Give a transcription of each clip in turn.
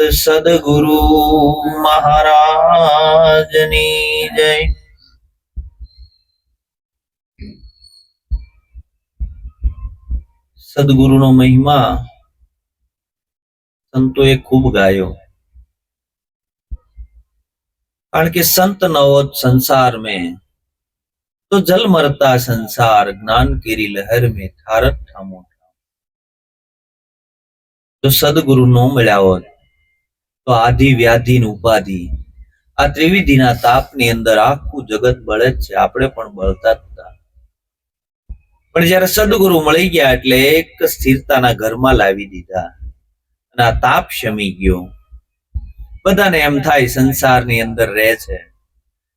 સદગુરુ મહારાજની જય. સદગુરુનો મહિમા સંતોએ ખૂબ ગાયો, કારણ કે સંત ન હોત સંसार में तो जल मरता संसार, ज्ञान केरी लहर में ठारत ठामो ठाम. જો સદગુરુ નો મળ્યા હોત તો આધિ વ્યાધિ ઉપાધિ આ ત્રિવિધિના તાપની અંદર આખું જગત બળે જ છે, આપણે પણ બળતા જ હતા. પણ જયારે સદગુરુ મળી ગયા એટલે એક સ્થિરતાના ઘરમાં લાવી દીધા અને આ તાપ શમી ગયો. બધાને એમ થાય સંસારની અંદર રહે છે,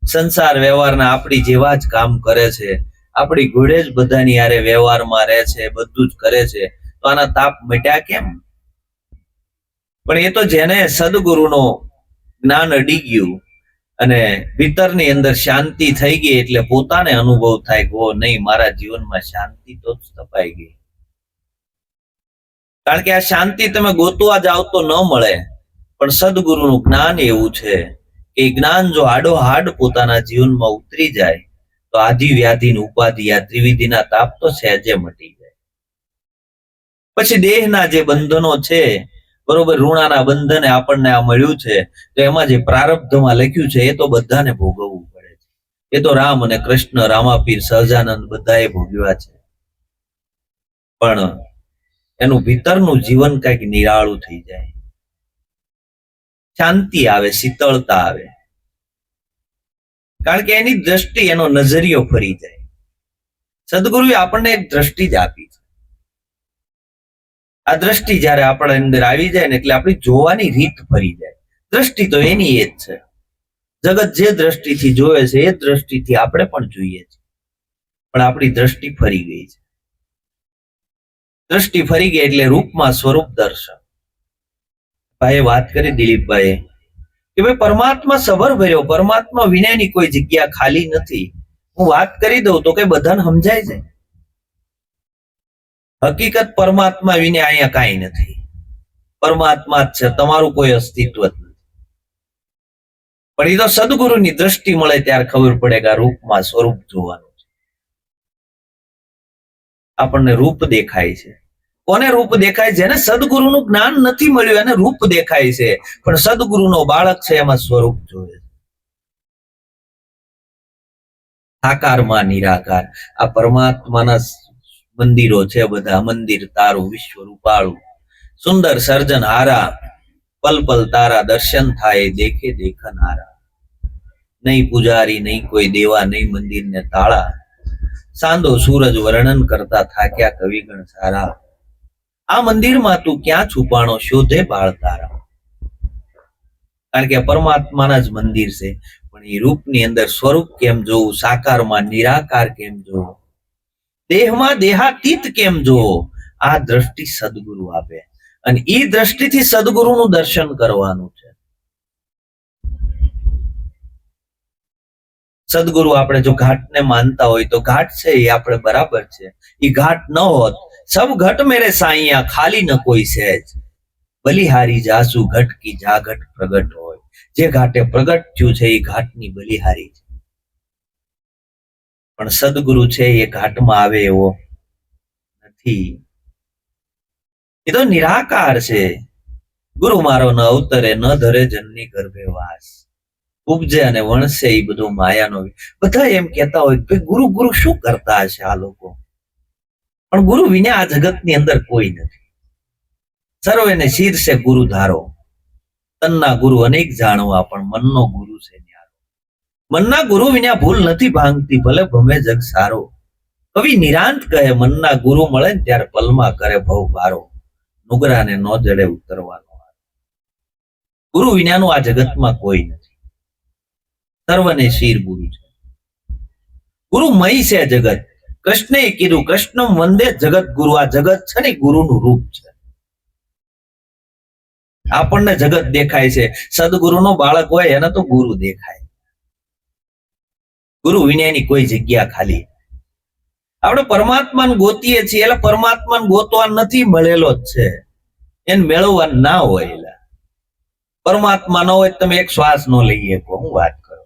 સંસાર વ્યવહારના આપણી જેવા જ કામ કરે છે, આપણી ઘોડે જ બધાની હારે વ્યવહારમાં રહે છે, બધું જ કરે છે, તો આના તાપ મટ્યા કેમ? પણ એ તો જેને સદગુરુનો જ્ઞાન અડી ગયું અને ભીતરની અંદર શાંતિ થઈ ગઈ એટલે પોતાને અનુભવ થાય કે ઓ નહીં, મારા જીવનમાં શાંતિ તો જ સ્થપાઈ ગઈ. કારણ કે આ શાંતિ તમે ગોતવા જાવ તો ન મળે, પણ સદગુરુનું જ્ઞાન એવું છે કે જ્ઞાન જો હાડોહાડ પોતાના જીવનમાં ઉતરી જાય તો આધિ વ્યાધિ ઉપાધિ આ ત્રિવિધિના તાપ તો સહેજે મટી જાય. પછી દેહના જે બંધનો છે, બરોબર, ઋણાના બંધને આપણને આ મળ્યું છે, તો એમાં જે પ્રારબ્ધમાં લખ્યું છે એ તો બધાને ભોગવવું પડે છે. એ તો રામ અને કૃષ્ણ, રામાપીર, સહજાનંદ બધાએ ભોગવ્યા છે. પણ એનું ભીતરનું જીવન કઈક નિરાળું થઈ જાય, શાંતિ આવે, શીતળતા આવે, કારણ કે એની દ્રષ્ટિ, એનો નજરિયો ફરી જાય. સદગુરુએ આપણને એક દ્રષ્ટિ જ આપી છે. આ દ્રષ્ટિ જયારે આપણા અંદર આવી જાય ને એટલે આપણી જોવાની રીત ફરી જાય. દ્રષ્ટિ તો એની એ જ છે, જગત જે દ્રષ્ટિથી જોવે છે એ દ્રષ્ટિથી આપણે પણ જોઈએ છીએ, પણ આપણી દ્રષ્ટિ ફરી ગઈ છે. દ્રષ્ટિ ફરી ગઈ એટલે રૂપમાં સ્વરૂપ દર્શન. ભાઈએ વાત કરી, દિલીપભાઈએ, કે ભાઈ પરમાત્મા સબર ભર્યો, પરમાત્મા વિનાની કોઈ જગ્યા ખાલી નથી. હું વાત કરી દઉં તો કે બધાને સમજાય જાય. હકીકત પરમાત્મા વિને અહીંયા કાંઈ નથી, પરમાત્મા જ છે, તમારું કોઈ અસ્તિત્વ જ નથી. પણ એ તો સદગુરુની દ્રષ્ટિ મળે ત્યારે ખબર પડે કે આ રૂપમાં સ્વરૂપ જોવાનું છે. આપણને રૂપ દેખાય છે. કોને રૂપ દેખાય? જેને સદગુરુનું જ્ઞાન નથી મળ્યું એને રૂપ દેખાય છે, પણ સદગુરુનો બાળક છે એમાં સ્વરૂપ જોવે છે. આકારમાં નિરાકાર, આ પરમાત્માના મંદિરો છે બધા. મંદિર તારું વિશ્વ રૂપાળું, સુંદર સર્જન હારા, પલ પલ તારા દર્શન થાય, દેખે દેખન હારા. નહીં પૂજારી, નહીં કોઈ દેવા, નહીં મંદિર ને તાળા, સાંદો સૂરજ વર્ણન કરતા થાક્યા કવિગણ સારા. આ મંદિરમાં તું ક્યાં છુપાણો, શોધે બાળ તારા. કારણ કે પરમાત્માના જ મંદિર છે, પણ એ રૂપની અંદર સ્વરૂપ કેમ જોવું, સાકારમાં નિરાકાર કેમ જોવું, દેહમાં દેહાતીત કેમ જોવો, આ દ્રષ્ટિ સદગુરુ આપે. અને એ દ્રષ્ટિથી સદગુરુનું દર્શન કરવાનું છે. સદગુરુ આપણે જો ઘાટને માનતા હોય તો ઘાટ છે એ આપણે બરાબર છે. એ ઘાટ ન હોત, સબ ઘટ મેરે સાઈયા ખાલી ન કોઈ સહેજ, બલિહારી જાસુ ઘટ કી જા ઘટ પ્રગટ હોય. જે ઘાટે પ્રગટ થયું છે એ ઘાટની બલિહારી છે. પણ સદગુરુ છે એ ઘાટમાં આવે એવો નથી, એ તો નિરાકાર છે. ગુરુ મારો ન અવતરે, ન ધરે જનની ગર્ભે વાસ, ઉપજે અને વણસે એ બધું માયાનો. બધા એમ કહેતા હોય કે ગુરુ ગુરુ શું કરતા હશે આ લોકો, પણ ગુરુ વિના આ જગતની અંદર કોઈ નથી. સર્વેને શીર્ષે ગુરુ ધારો, તનના ગુરુ અનેક જાણવા, પણ મનનો ગુરુ છે ન્યારો. મનના ગુરુ વિના ભૂલ નથી ભાંગતી, ભલે ભમે જગ સારો. કવિ નિરાંત કહે, મનના ગુરુ મળે ને ત્યારે પલમાં કરે ભવ ભારો, નુગરાને નો જડે ઉતરવાનો. ગુરુ વિનાનું આ જગતમાં કોઈ નથી, સર્વને શીર ગુરુ છે. ગુરુમય છે જગત. કૃષ્ણે કીધું, કૃષ્ણમ વંદે જગત ગુરુ. આ જગત છે ને ગુરુનું રૂપ છે. આપણને જગત દેખાય છે, સદગુરુનો બાળક હોય એને તો ગુરુ દેખાય. ગુરુ વિનાની કોઈ જગ્યા ખાલી. આપણે પરમાત્માને ગોતીએ છીએ એટલે પરમાત્માને ગોતવા નથી, મળેલો જ છે, એને મેળવવા ના હોય. પરમાત્મા ન હોય તમે એક શ્વાસ ન લઈ શકો. હું વાત કરું,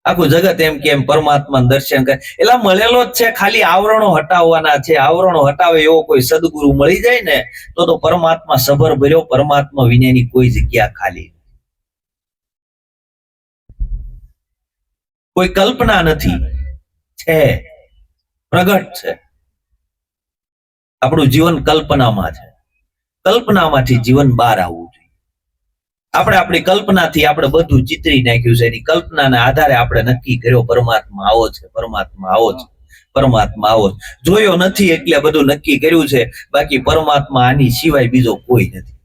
આખું જગત એમ કેમ પરમાત્મા દર્શન કરે, એટલે મળેલો જ છે, ખાલી આવરણો હટાવવાના છે. આવરણો હટાવે એવો કોઈ સદગુરુ મળી જાય ને તો પરમાત્મા સભર ભર્યો, પરમાત્મા વિનાની કોઈ જગ્યા ખાલી, કોઈ કલ્પના નથી, છે પ્રગટ છે. આપણું જીવન કલ્પનામાં છે, કલ્પનામાંથી જીવન બહાર આવવું જોઈએ. આપણે આપણી કલ્પનાથી આપણે બધું ચિતરી નાખ્યું છે. એની કલ્પનાના આધારે આપણે નક્કી કર્યો પરમાત્મા આવો છે, પરમાત્મા આવો છે, પરમાત્મા આવો છે. જોયો નથી એટલે બધું નક્કી કર્યું છે, બાકી પરમાત્મા આની સિવાય બીજો કોઈ નથી.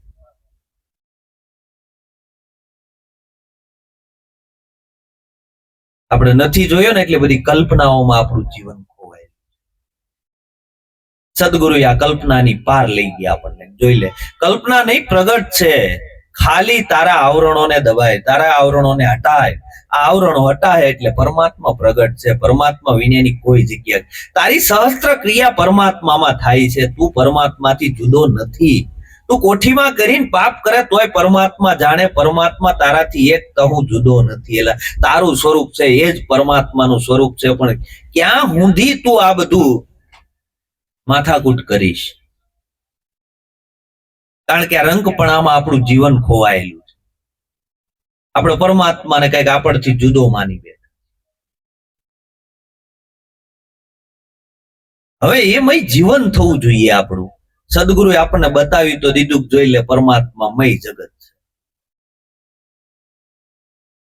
આપણે નથી જોયો ને એટલે બધી કલ્પનાઓમાં આપણું જીવન ખોવાય. સદગુરુએ આ કલ્પનાની પાર લઈ ગયા આપણને. જોઈ લે, કલ્પના નહીં, પ્રગટ છે. ખાલી તારા આવરણોને દબાય, તારા આવરણોને હટાય. આ આવરણો હટાય એટલે પરમાત્મા પ્રગટ છે. પરમાત્મા વિનાની કોઈ જગ્યા, તારી સહસ્ત્ર ક્રિયા પરમાત્મામાં થાય છે. તું પરમાત્માથી જુદો નથી. તું કોઠીમાં કરીને પાપ કરે તોય પરમાત્મા જાણે, પરમાત્મા તારાથી એક તહુ જુદો નથી. એટલે તારું સ્વરૂપ છે એ જ પરમાત્માનું સ્વરૂપ છે. પણ ક્યાં ઊંધી તું આ બધું માથાકૂટ કરીશ? કારણ કે આ રંગપણામાં આપણું જીવન ખોવાયેલું છે. આપણે પરમાત્માને કઈક આપણથી જુદો માની બેઠા. હવે એમય જીવન થવું જોઈએ આપણું. સદગુરુએ આપણને બતાવી તો દીધું, જોઈ લે પરમાત્મા મય જગત છે.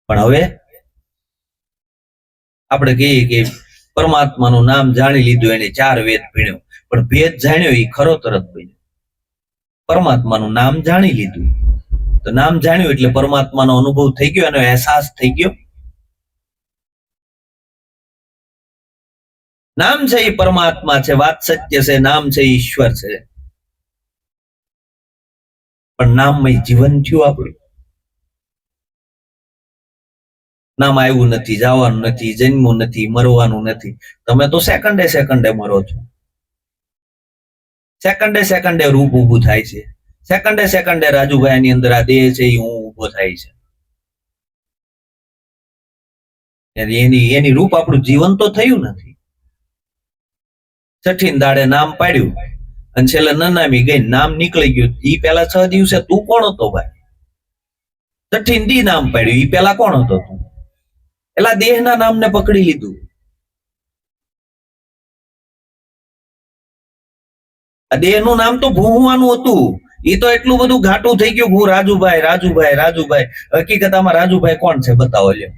પણ હવે આપણે કહીએ કે પરમાત્માનું નામ જાણી લીધું, એને 4 વેદ ભણ્યો, પણ ભેદ જાણ્યો એ ખરો તરત બન્યો. પરમાત્માનું નામ જાણી લીધું તો નામ જાણ્યું એટલે પરમાત્માનો અનુભવ થઈ ગયો, એનો અહેસાસ થઈ ગયો. નામ છે એ પરમાત્મા છે, વાત સત્ય છે, નામ છે ઈશ્વર છે. પણ નામમય જીવન થયું આપણું. નામ આવ્યું નથી, જવાનું નથી, જન્મવું નથી, મરવાનું નથી. તમે તો સેકન્ડે સેકન્ડે મરો છો. સેકન્ડે સેકન્ડે રૂપ ઉભું થાય છે. સેકન્ડે સેકન્ડે રાજુભાઈ ની અંદર આ દેહ છે એ હું ઉભો થાય છે. એની રૂપ આપણું જીવન તો થયું નથી. છઠ્ઠી દાડે નામ પાડ્યું અને છેલ્લે નનામી ગઈ, નામ નીકળી ગયું. ઈ પેલા 6 દિવસે તું કોણ હતો ભાઈ? છઠ્ઠી દી નામ પાડ્યું, ઈ પેલા કોણ હતો તું? એલા દેહના નામને પકડી લીધું. આ દેહનું નામ તો ભૂવાનું હતું. એ તો એટલું બધું ઘાટું થઈ ગયું, હું રાજુભાઈ, રાજુભાઈ, રાજુભાઈ. હકીકતમાં રાજુભાઈ કોણ છે બતાવો લ્યો.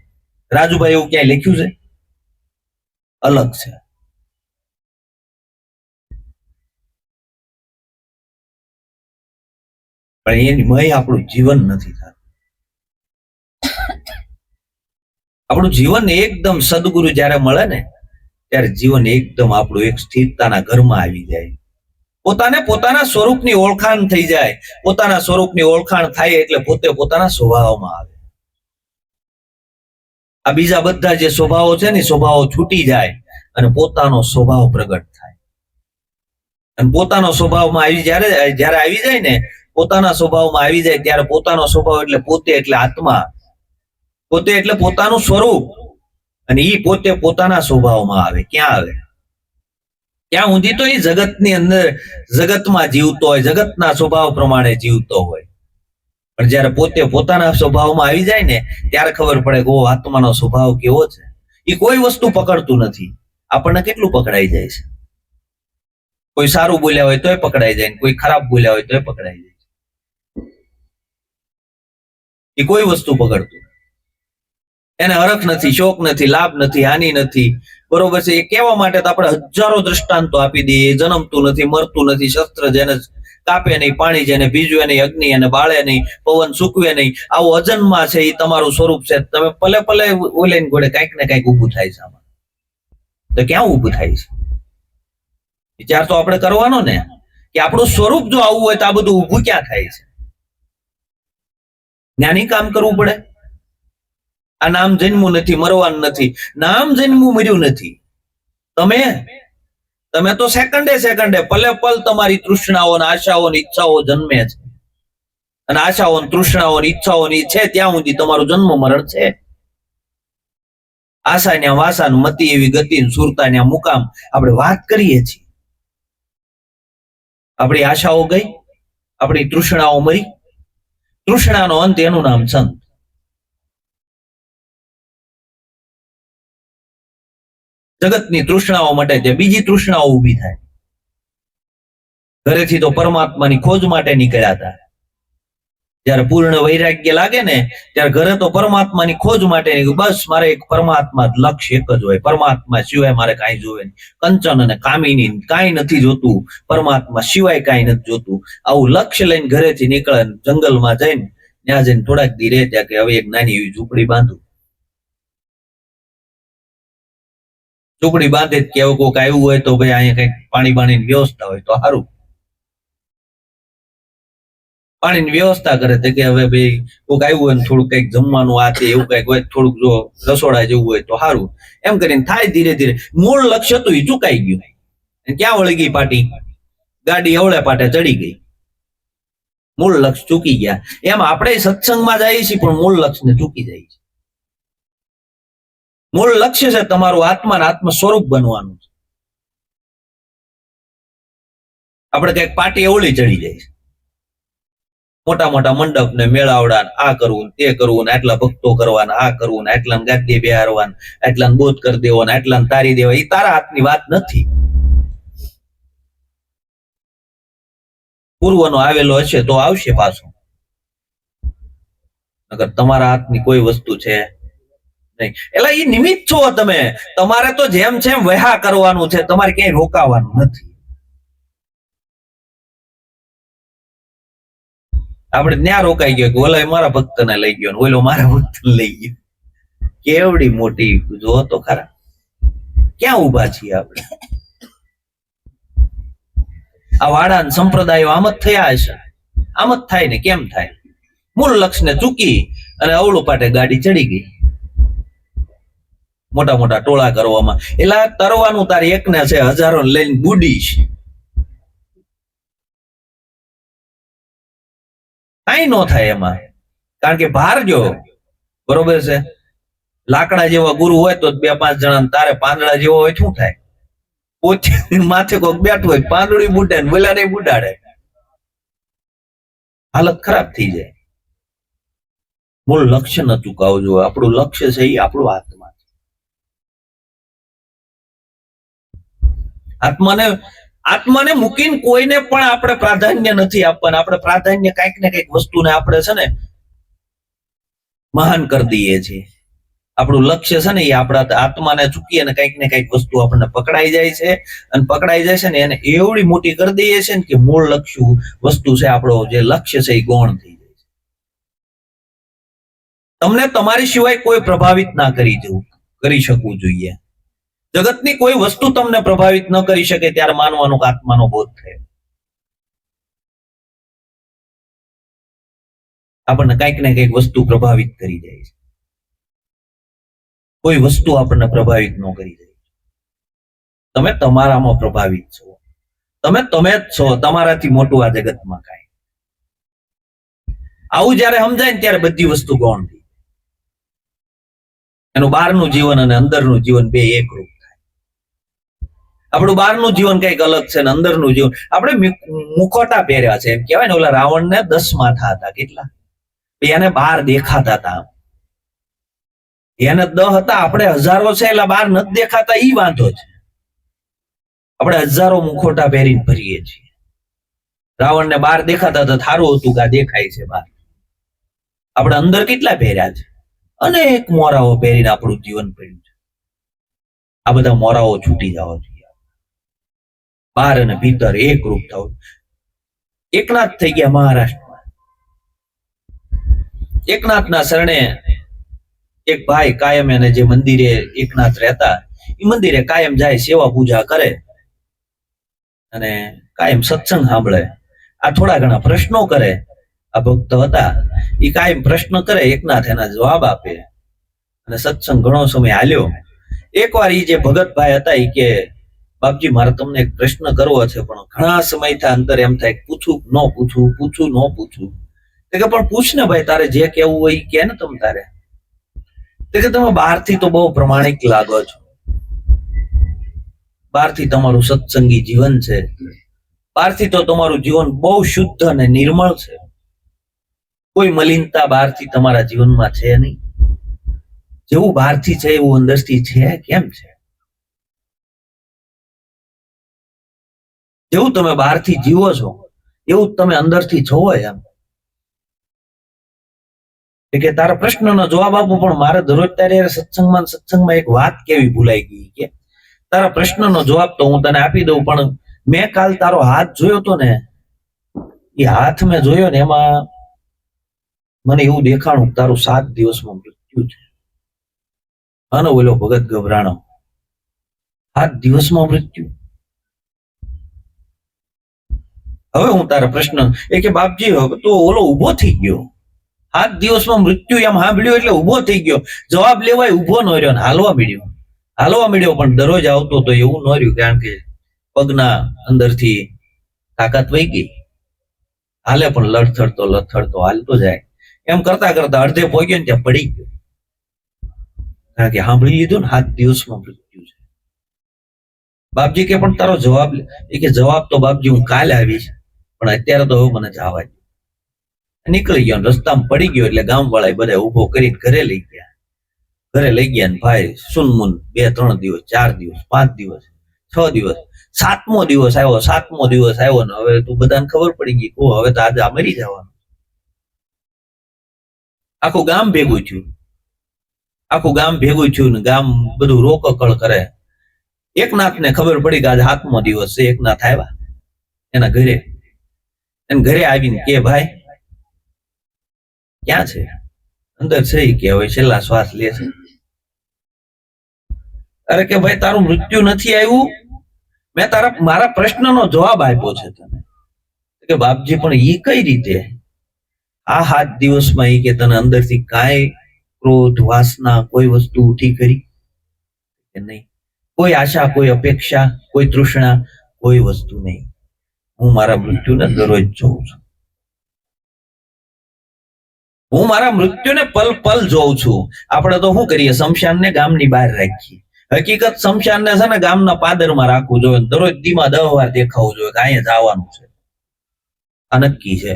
રાજુભાઈ એવું ક્યાંય લખ્યું છે? અલગ છે. પણ એની મય આપણું જીવન નથી થતું. આપણું જીવન એકદમ સદગુરુ જયારે મળે ને ત્યારે જીવન એકદમ આપણું એક સ્થિરતાના ઘરમાં આવી જાય. પોતાને પોતાના સ્વરૂપની ઓળખાણ થઈ જાય. પોતાના સ્વરૂપની ઓળખાણ થાય એટલે પોતે પોતાના સ્વભાવમાં આવે. આ બીજા બધા જે સ્વભાવો છે ને સ્વભાવો છૂટી જાય અને પોતાનો સ્વભાવ પ્રગટ થાય. અને પોતાનો સ્વભાવમાં આવી જયારે આવી જાય ને, પોતાના સ્વભાવમાં આવી જાય ત્યારે પોતાનો સ્વભાવ એટલે પોતે, એટલે આત્મા, પોતે એટલે પોતાનું સ્વરૂપ. અને ઈ પોતે પોતાના સ્વભાવમાં આવે. ક્યાં આવે? ક્યાં ઊંધી તો એ જગતની અંદર, જગતમાં જીવતો હોય, જગતના સ્વભાવ પ્રમાણે જીવતો હોય. પણ જયારે પોતે પોતાના સ્વભાવમાં આવી જાય ને ત્યારે ખબર પડે કે ઓ આત્માનો સ્વભાવ કેવો છે. એ કોઈ વસ્તુ પકડતું નથી. આપણને કેટલું પકડાઈ જાય છે. કોઈ સારું બોલ્યા હોય તોય પકડાઈ જાય, કોઈ ખરાબ બોલ્યા હોય તોય પકડાઈ જાય. એ કોઈ વસ્તુ પકડતું, એને હરખ નથી, શોક નથી, લાભ નથી, હાનિ નથી. બરોબર છે. એ કહેવા માટે તો આપણે હજારો દ્રષ્ટાંતો આપી દઈએ. જન્મતું નથી, મરતું નથી, શસ્ત્ર જેને કાપે નહીં, પાણી જેને ભીજવે નહીં, અગ્નિ એને બાળે નહીં, પવન સૂકવે નહીં, આવો અજન્મા છે એ તમારું સ્વરૂપ છે. તમે પલે પલે ઓલેન ઘોડે કઈક ને કઈક ઉભું થાય છે આમાં. તો ક્યાં ઉભું થાય છે? વિચાર તો આપણે કરવાનો ને કે આપણું સ્વરૂપ જો આવું હોય તો આ બધું ઉભું ક્યાં થાય છે? જ્ઞાની કામ કરવું પડે. આ નામ જન્મવું નથી, મરવાનું નથી. નામ જન્મવું, મર્યું નથી. તમે તો સેકન્ડે સેકન્ડે, પલે પલ તમારી તૃષ્ણાઓ, આશાઓ, ઈચ્છાઓ જન્મે છે. અને આશાઓ તૃષ્ણાઓ ઈચ્છાઓની છે ત્યાં સુધી તમારું જન્મ મરણ છે. આશા ન્યા વાસા, મતિ એવી ગતિ, સુરતા ન્યા મુકામ. આપણે વાત કરીએ છીએ, આપણી આશાઓ ગઈ, આપણી તૃષ્ણાઓ મરી. તૃષ્ણાનો અંત, એનું નામ સંત. જગતની તૃષ્ણાઓ મટે છે, બીજી તૃષ્ણાઓ ઊભી થાય. ઘરેથી તો પરમાત્માની ખોજ માટે નીકળ્યા હતા. જયારે પૂર્ણ વૈરાગ્ય લાગે ને ત્યારે ઘરે તો પરમાત્માની ખોજ માટે બસ મારે એક પરમાત્મા લક્ષ્ય એક જ હોય, પરમાત્મા સિવાય મારે કાંઈ જોવે નહીં. કંચન અને કામિની કાંઈ નથી જોતું, પરમાત્મા સિવાય કાંઈ નથી જોતું. આવું લક્ષ્ય લઈને ઘરેથી નીકળે, જંગલમાં જઈને ત્યાં જઈને થોડાક દી રહે ત્યાં કે હવે એક નાની એવી ઝૂંપડી બાંધું. ઝૂંપડી બાંધે કે એવું કોઈક આવ્યું હોય તો ભાઈ અહીંયા કઈક પાણી બાણીની વ્યવસ્થા હોય તો સારું. પાણીની વ્યવસ્થા કરે છે કે હવે ભાઈ કોઈક આવ્યું હોય ને થોડું કઈક જમવાનું આ તે એવું કઈક હોય, થોડુંક જો રસોડા જેવું હોય તો સારું. એમ કરીને થાય ધીરે ધીરે. મૂળ લક્ષ્ય તો એ ચુકાઈ ગયું. ક્યાં વળી ગઈ પાટી? ગાડી અવળે પાટે ચડી ગઈ. મૂળ લક્ષ્ય ચૂકી ગયા. એમ આપણે સત્સંગમાં જઈએ છીએ પણ મૂળ લક્ષ્યને ચૂકી જાય છે. મૂળ લક્ષ્ય છે તમારું આત્માના આત્મ સ્વરૂપ બનવાનું છે. આપણે કઈક પાટી અવળી ચડી જાય છે. મોટા મોટા મંડપ ને મેળાવડા, આ કરવું તે કરવું, આટલા ભક્તો કરવાના, આ કરવું, આટલા ગાદી બેહારવાના, આટલા બોધ કરી દેવાના, આટલા તારી દેવા. એ તારા હાથની વાત નથી. પૂર્વનો આવેલો હશે તો આવશે પાછો, નકર તમારા હાથની કોઈ વસ્તુ છે નહીં. એટલે એ નિમિત્ત છો તમે. તમારે તો જેમ છે એમ વહા કરવાનું છે, તમારે ક્યાંય રોકાવાનું નથી. આપણે ત્યાં રોકાઈ ગયો કે ઓલા મારા ભક્તને લઈ ગયો, ઓલો મારા ભક્તને લઈ ગયો. કેવડી મોટી જો તો ખરા, ક્યાં ઉભા છીએ આપણે? આ વાડા સંપ્રદાયો આમ જ થયા હશે. આમ જ થાય ને, કેમ થાય? મૂળ લક્ષ્યને ચૂકી અને અવળું પાટે ગાડી ચડી ગઈ. મોટા મોટા ટોળા કરવામાં. એટલે તરવાનું તારી એકને છે, હજારો લઈને બુડીશ. કઈ ન થાય એમાં, કારણ કે ભાર જો બરોબર છે. લાકડા જેવા ગુરુ હોય તો 2-5 જણા, તારે પાંદડા જેવો હોય શું થાય? પોતે માથે કોક બેઠું હોય, પાંદડી બુડે ને બોલા ને બુડાડે, હાલત ખરાબ થઈ જાય. મૂળ લક્ષ્ય ન ચૂકાવવું જોઈએ. આપણું લક્ષ્ય છે એ આપણું આત્મા છે. આત્માને મૂકીને કોઈને પણ આપણે પ્રાધાન્ય નથી આપવાનું. આપણે પ્રાધાન્ય કઈક ને કઈક વસ્તુને આપણે છે ને મહાન કરી દઈએ છીએ. આપણું લક્ષ્ય છે ને એ આપણા આત્માને ચૂકી અને કઈક ને કઈક વસ્તુ આપણને પકડાઈ જાય છે, અને પકડાઈ જાય છે ને એને એવડી મોટી કરી દઈએ છે ને કે મૂળ લક્ષ્ય વસ્તુ છે, આપણો જે લક્ષ્ય છે એ ગૌણ થઈ જાય છે. તમને તમારી સિવાય કોઈ પ્રભાવિત ના કરી શકવું જોઈએ. જગતની કોઈ વસ્તુ તમને પ્રભાવિત ન કરી શકે ત્યારે માનવાનું કે આત્માનો બોધ થયો. આપણને કઈક ને કઈક વસ્તુ પ્રભાવિત કરી જાય છે. કોઈ વસ્તુ આપણને પ્રભાવિત ન કરી જાય. તમે તમારામાં પ્રભાવિત છો. તમે જ છો. તમારાથી મોટું આ જગતમાં કાંઈ. આવું જયારે સમજાય ને ત્યારે બધી વસ્તુ ગૌણ થઈ. એનું બહારનું જીવન અને અંદરનું જીવન બે એકરૂપ થાય. આપણું બહારનું જીવન કઈક અલગ છે ને અંદરનું જીવન. આપણે મુખોટા પહેર્યા છે, એમ કહેવાય ને. ઓલા રાવણને 10 માથા હતા. કેટલા? એને બહાર દેખાતા હતા. એને 10 હતા, આપણે હજારો છે એટલે બહાર નથી દેખાતા. ઈ વાંધો છે. આપણે હજારો મુખોટા પહેરીને ફરીએ છીએ. રાવણને બહાર દેખાતા હતા, થારું હતું કે દેખાય છે બહાર. આપણે અંદર કેટલા પહેર્યા છે? અનેક મોરાઓ પહેરીને આપણું જીવન પડ્યું છે. આ બધા મોરાઓ છૂટી જવા જોઈએ. બહાર અને ભીતર એકરૂપ થવું. એકનાથ થઈ ગયા મહારાષ્ટ્રમાં. એકનાથના શરણે એક ભાઈ કાયમ, એને જે મંદિરે એકનાથ રહેતા એ મંદિરે કાયમ જાય, સેવા પૂજા કરે અને કાયમ સત્સંગ સાંભળે. આ થોડા ઘણા પ્રશ્નો કરે. આ ભક્ત હતા, એ કાયમ પ્રશ્ન કરે, એકનાથ એના જવાબ આપે અને સત્સંગ ઘણો સમય હાલ્યો. એકવાર એ જે ભગતભાઈ હતા એ કે, બાપજી મારે તમને એક પ્રશ્ન કરવો છે, પણ ઘણા સમયથી અંદર એમ થાય પૂછું ન પૂછું, પૂછું ન પૂછું. કે પણ પૂછ ને ભાઈ, તારે જે કેવું હોય એ કે ને તમ તારે. કે તમે બહારથી તો બહુ પ્રમાણિક લાગો છો, બહારથી તમારું સત્સંગી જીવન છે, બહારથી તો તમારું જીવન બહુ શુદ્ધ અને નિર્મળ છે, કોઈ મલિનતા બહારથી તમારા જીવનમાં છે નહીં. જેવું બહારથી છે એવું અંદરથી છે કેમ છે? જેવું તમે બહારથી જીવો છો એવું તમે અંદરથી છો એમ. કે તારા પ્રશ્નનો જવાબ આપો, પણ મારે દરરોજ તારે સત્સંગમાં એક વાત કેવી ભૂલાઈ ગઈ કે તારા પ્રશ્નનો જવાબ તો હું તને આપી દઉં, પણ મેં કાલ તારો હાથ જોયો તો ને, એ હાથ મેં જોયો ને એમાં મને એવું દેખાણું તારું 7 દિવસમાં મૃત્યુ છે. અને ઓલો ભગત ગભરાણો, 7 દિવસમાં મૃત્યુ. હવે હું તારા પ્રશ્ન કે બાપજી હવે તો ઓલો ઉભો થઈ ગયો, 7 દિવસમાં મૃત્યુ એમ સાંભળ્યું એટલે ઉભો થઈ ગયો. જવાબ લેવાય ઉભો ન રહ્યો ને હાલવા મળ્યો, પણ દરરોજ આવતો તો એવું ન રહ્યું, કારણ કે પગના અંદરથી તાકાત વહી ગઈ. હાલે પણ લથડતો હાલતો જાય. એમ કરતા કરતા અડધે પહોંચ્યો ને ત્યાં પડી ગયો, કારણ કે સાંભળી લીધું ને 7 દિવસમાં મૃત્યુ છે. બાપજી કે પણ તારો જવાબ, કે જવાબ તો બાપજી હું કાલે આવીશ, પણ અત્યારે તો હવે મને જવા દે. નીકળી ગયો, રસ્તામાં પડી ગયો એટલે ગામ વાળા બધા ઉભો કરીને ઘરે લઈ ગયા. ને ભાઈ સુનમુન 2-3 દિવસ, 4 દિવસ, 5 દિવસ, 6 દિવસ, 7મો દિવસ આવ્યો ને હવે તું બધાને ખબર પડી ગઈ, હવે તો આજે આ મરી જવાનું. આખું ગામ ભેગું થયું ને ગામ બધું રોકકળ કરે. એકનાથને ખબર પડી કે આજે 7મો દિવસ છે. એકનાથ આવ્યા એના ઘરે, ઘરે આવીને કે ભાઈ ક્યાં છે? અંદર છે કે હવે છેલ્લા શ્વાસ લે છે. અરે કે ભાઈ તારું મૃત્યુ નથી આવ્યું, મેં મારા પ્રશ્નનો જવાબ આપ્યો છે તને. કે બાપજી પણ ઈ કઈ રીતે? આ 7 દિવસમાં ઈ કે તને અંદરથી કાંઈ ક્રોધ, વાસના, કોઈ વસ્તુ ઉઠી કરી કે નહીં? કોઈ આશા, કોઈ અપેક્ષા, કોઈ તૃષ્ણા, કોઈ વસ્તુ નહીં. હું મારા મૃત્યુને દરરોજ જોઉં છું. હું મારા મૃત્યુને પલ પલ જોઉં છું. આપણે તો શું કરીએ, શમશાનને ગામની બહાર રાખીએ. હકીકત શમશાનને છે ને ગામના પાદરમાં રાખવું જોઈએ, દરરોજ દીમાં 10 વાર દેખાવું જોઈએ કે અહીંયા જવાનું છે, આ નક્કી છે.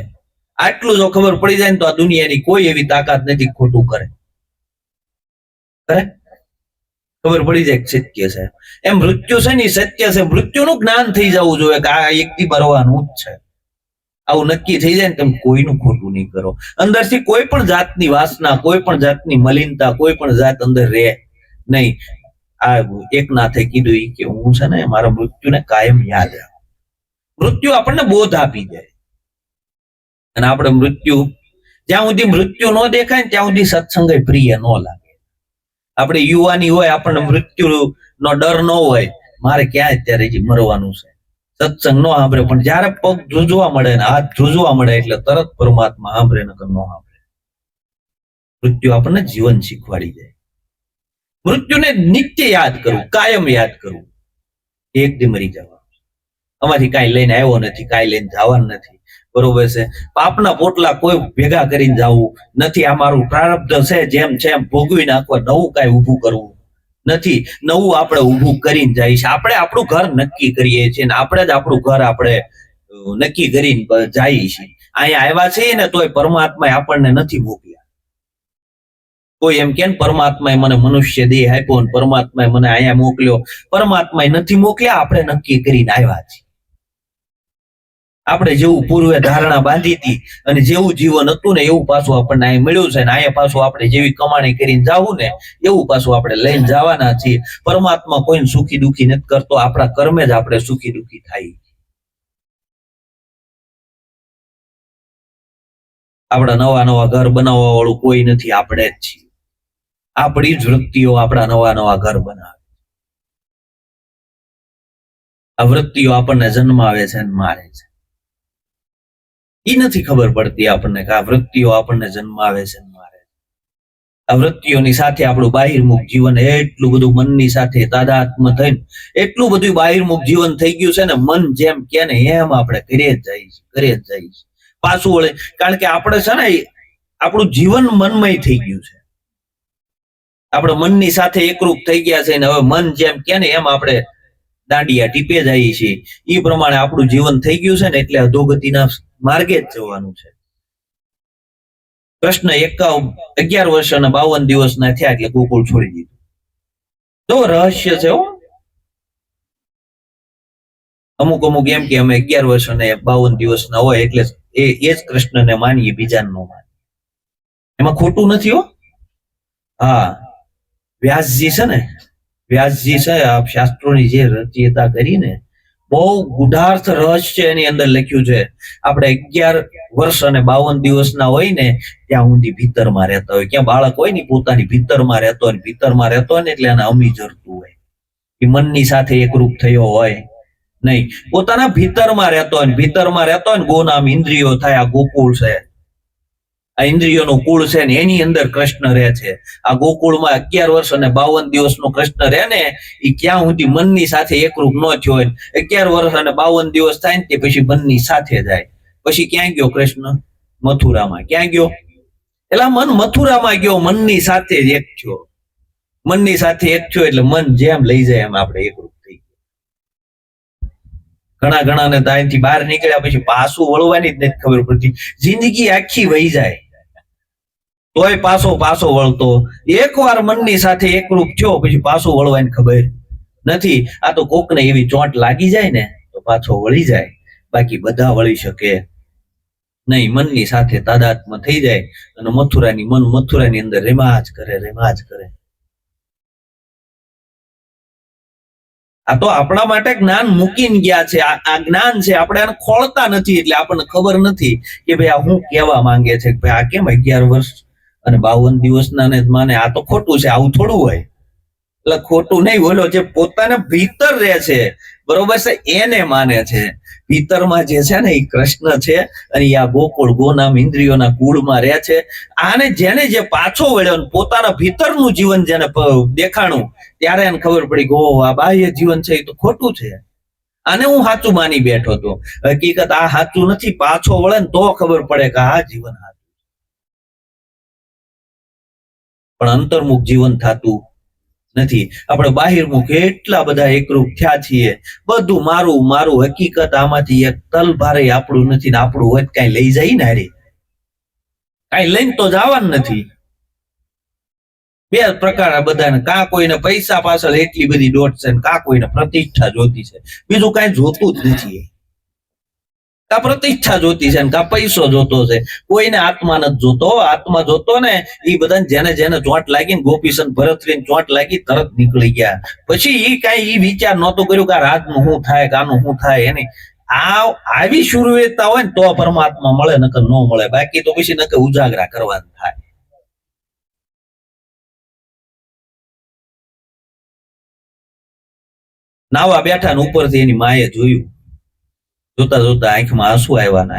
આટલું જો ખબર પડી જાય ને તો આ દુનિયાની કોઈ એવી તાકાત નથી ખોટું કરે. ખબર પડી જાય સત્ય છે એમ. મૃત્યુ છે ને સત્ય છે. મૃત્યુનું જ્ઞાન થઈ જવું જોઈએ કે આ એકથી મરવાનું જ છે. આવું નક્કી થઈ જાય ને તમે કોઈનું ખોટું નહીં કરો. અંદરથી કોઈ પણ જાતની વાસના, કોઈ પણ જાતની મલિનતા, કોઈ પણ જાત અંદર રહે નહીં. આ એકનાથે કીધું કે હું છે ને મારા મૃત્યુને કાયમ યાદ રાખું. મૃત્યુ આપણને બોધ આપી જાય, અને આપણે જ્યાં સુધી મૃત્યુ ન દેખાય ને ત્યાં સુધી સત્સંગ પ્રિય ન લાગે. આપણે યુવાની હોય, આપણને મૃત્યુ નો ડર ન હોય, મારે ક્યાં અત્યારે મરવાનું છે, સત્સંગ નો સાંભળે. પણ જયારે પગ ધ્રુજવા મળે ને હાથ ધ્રુજવા મળે એટલે તરત પરમાત્મા સાંભળે, નકર ન સાંભળે. મૃત્યુ આપણને જીવન શીખવાડી જાય. મૃત્યુને નિત્ય યાદ કરવું, કાયમ યાદ કરવું. એક દી મરી જવાનું, અમારી કાંઈ લઈને આવ્યો નથી, કાંઈ લઈને જવાનું નથી. બરોબર છે? પાપના પોટલા કોઈ ભેગા કરીને જવું નથી. આ મારું પ્રારબ્ધ છે, જેમ છે એમ ભોગવી નાખવા. નવું કાંઈ ઊભું કરવું નથી. નવું આપણે ઊભું કરીને જઈએ છીએ. આપણે આપણું ઘર નક્કી કરીએ છીએ ને આપણે જ આપણું ઘર આપણે નક્કી કરીને જઈએ છીએ. અહીંયા આવ્યા છીએ ને તોય પરમાત્માએ આપણને નથી મોકલ્યા. કોઈ એમ કે પરમાત્માએ મને મનુષ્ય દેહ આપ્યો ને પરમાત્માએ મને અહીંયા મોકલ્યો. પરમાત્માએ નથી મોકલ્યા, આપણે નક્કી કરીને આવ્યા છીએ. આપણે જેવું પૂર્વે ધારણા બાંધી હતી અને જેવું જીવન હતું ને એવું પાછું આપણને અહીં મળ્યું છે, ને અહીંયા પાછું આપણે જેવી કમાણી કરીને જવું ને એવું પાછું આપણે લઈને જવાના છીએ. પરમાત્મા કોઈને સુખી દુખી નથી કરતો, આપણા કર્મે જ આપણે સુખી દુખી થાય. આપણા નવા નવા ઘર બનાવવા વાળું કોઈ નથી, આપણે જ છીએ. આપણી જ વૃત્તિઓ આપણા નવા નવા ઘર બનાવે. આ વૃત્તિઓ આપણને જન્માવે છે અને મારે છે. એ નથી ખબર પડતી આપણને કે આ વૃત્તિઓ આપણને જન્માવે છે અને મારે. આ વૃત્તિઓની સાથે આપણું બાહિર્મુખ જીવન એટલું બધું મનની સાથે તાદાત્મ થઈને એટલું બધું બાહિર્મુખ જીવન થઈ ગયું છે ને. મન જેમ કે ને એમ આપણે કરે જ જઈએ. પાછું વળે. કારણ કે આપણે છે ને આપણું જીવન મનમય થઈ ગયું છે, આપણે મનની સાથે એકરૂપ થઈ ગયા છે ને હવે મન જેમ કે ને એમ આપણે દાંડિયા ટીપે જઈએ છીએ. એ પ્રમાણે આપણું જીવન થઈ ગયું છે ને એટલે અધોગતિના માર્ગે જ જવાનું છે. કૃષ્ણ 11 વર્ષ અને 52 દિવસના થયા એટલે ગોકુળ છોડી દીધું. તો રહસ્ય છે. અમુક એમ કે અમે 11 વર્ષ અને 52 દિવસના હોય એટલે એ જ કૃષ્ણને માનીએ, બીજાને ન માનીએ. એમાં ખોટું નથી હો. હા, વ્યાસજી છે ને, વ્યાસજી છે આ શાસ્ત્રોની જે રચયતા કરીને બહુ ગુઢાર્થ રહસ્ય એની અંદર લખ્યું છે. આપણે 11 વર્ષ અને 52 દિવસના હોય ને ત્યાં સુધી ભીતરમાં રહેતા હોય. ક્યાં બાળક હોય ને પોતાની ભીતરમાં રહેતો હોય, ભીતરમાં રહેતો હોય ને એટલે એને અમી જરતું હોય, એ મનની સાથે એકરૂપ થયો હોય નહીં. પોતાના ભીતરમાં રહેતો હોય, ભીતરમાં રહેતો હોય ને ગોનામ ઇન્દ્રિયો થાય. આ ગોકુળ છે, આ ઇન્દ્રિયોનું કુળ છે ને એની અંદર કૃષ્ણ રહે છે. આ ગોકુળમાં 11 વર્ષ અને 52 દિવસનો કૃષ્ણ રહે ને એ ક્યાં સુધી મનની સાથે એકરૂપ ન થયો હોય. 11 વર્ષ અને 52 દિવસ થાય ને તે પછી મનની સાથે જાય. પછી ક્યાં ગયો કૃષ્ણ? મથુરામાં. ક્યાં ગયો? એટલે મન મથુરામાં ગયો, મનની સાથે જ એક થયો. મનની સાથે એક થયો એટલે મન જેમ લઈ જાય એમ આપણે એકરૂપ થઈ ગયા. ઘણા ને ત્યાંથી બહાર નીકળ્યા પછી પાછું વળવાની જ નથી ખબર પડતી. જિંદગી આખી વહી જાય તોય પાછો વળતો. એકવાર મનની સાથે એકરૂપ થયો પછી પાછું વળવાની ખબર નથી. આ તો કોકને એવી ચોંટ લાગી જાય ને તો પાછો વળી જાય, બાકી બધા વળી શકે નહીં. મનની સાથે તાદાત્મ્ય થઈ જાય અને મથુરાની અંદર રેમાજ કરે. આ તો આપણા માટે જ્ઞાન મૂકીને ગયા છે. આ જ્ઞાન છે, આપણે આને ખોળતા નથી એટલે આપણને ખબર નથી કે ભાઈ આ હું કહેવા માંગે છે. ભાઈ આ કેમ 11 વર્ષ અને 52 દિવસના ને માને? આ તો ખોટું છે, આવું થોડું હોય. એટલે ખોટું નહીં, બોલો જે પોતાને ભીતર રહે છે બરોબર છે એને માને છે. ભીતરમાં જે છે ને એ કૃષ્ણ છે અને આ ગોકુળ ગોનામ ઇન્દ્રિયોના કુળમાં રહે છે. આને જેને જે પાછો વળ્યો પોતાના ભીતરનું જીવન જેને દેખાણું ત્યારે એને ખબર પડી કે ઓહ આ બાહ્ય જીવન છે એ તો ખોટું છે, આને હું સાચું માની બેઠો હતો. હકીકત આ સાચું નથી. પાછો વળે ને તો ખબર પડે કે આ જીવન સાચું. પણ અંતર્મુખ જીવન થતું નથી. આપણે બાહિર્મુખ એટલા બધા એકરૂપ થયા છીએ, બધું મારું. હકીકત આમાંથી એક તલ ભારે આપણું નથી ને આપણું હોય કઈ લઈ જાય ને હારે કઈ લઈને તો જવાનું નથી. બે પ્રકાર બધાને, કા કોઈને પૈસા પાછળ એટલી બધી દોટ છે, કા કોઈને પ્રતિષ્ઠા જોતી છે. બીજું કઈ જોતું જ નથી. કા પ્રતિષ્ઠા જોતી છે ને કા પૈસો જોતો છે. કોઈને આત્મા નથી જોતો. આત્મા જોતો ને એ બધા જેને ચોંટ લાગી, ગોપીચંદ ભરતરીને ચોંટ લાગી તરત નીકળી ગયા. પછી એ કઈ વિચાર નહોતો કર્યું કે રાજનું શું થાય, કાનું શું થાય. એની આવી શુરુઆતતા હોય ને તો પરમાત્મા મળે, નકર ન મળે. બાકી તો પછી નકર ઉજાગરા કરવાનું થાય. નાવા બેઠા ને ઉપરથી એની માએ જોયું. જોતા આંખમાં આંસુ આવ્યા ને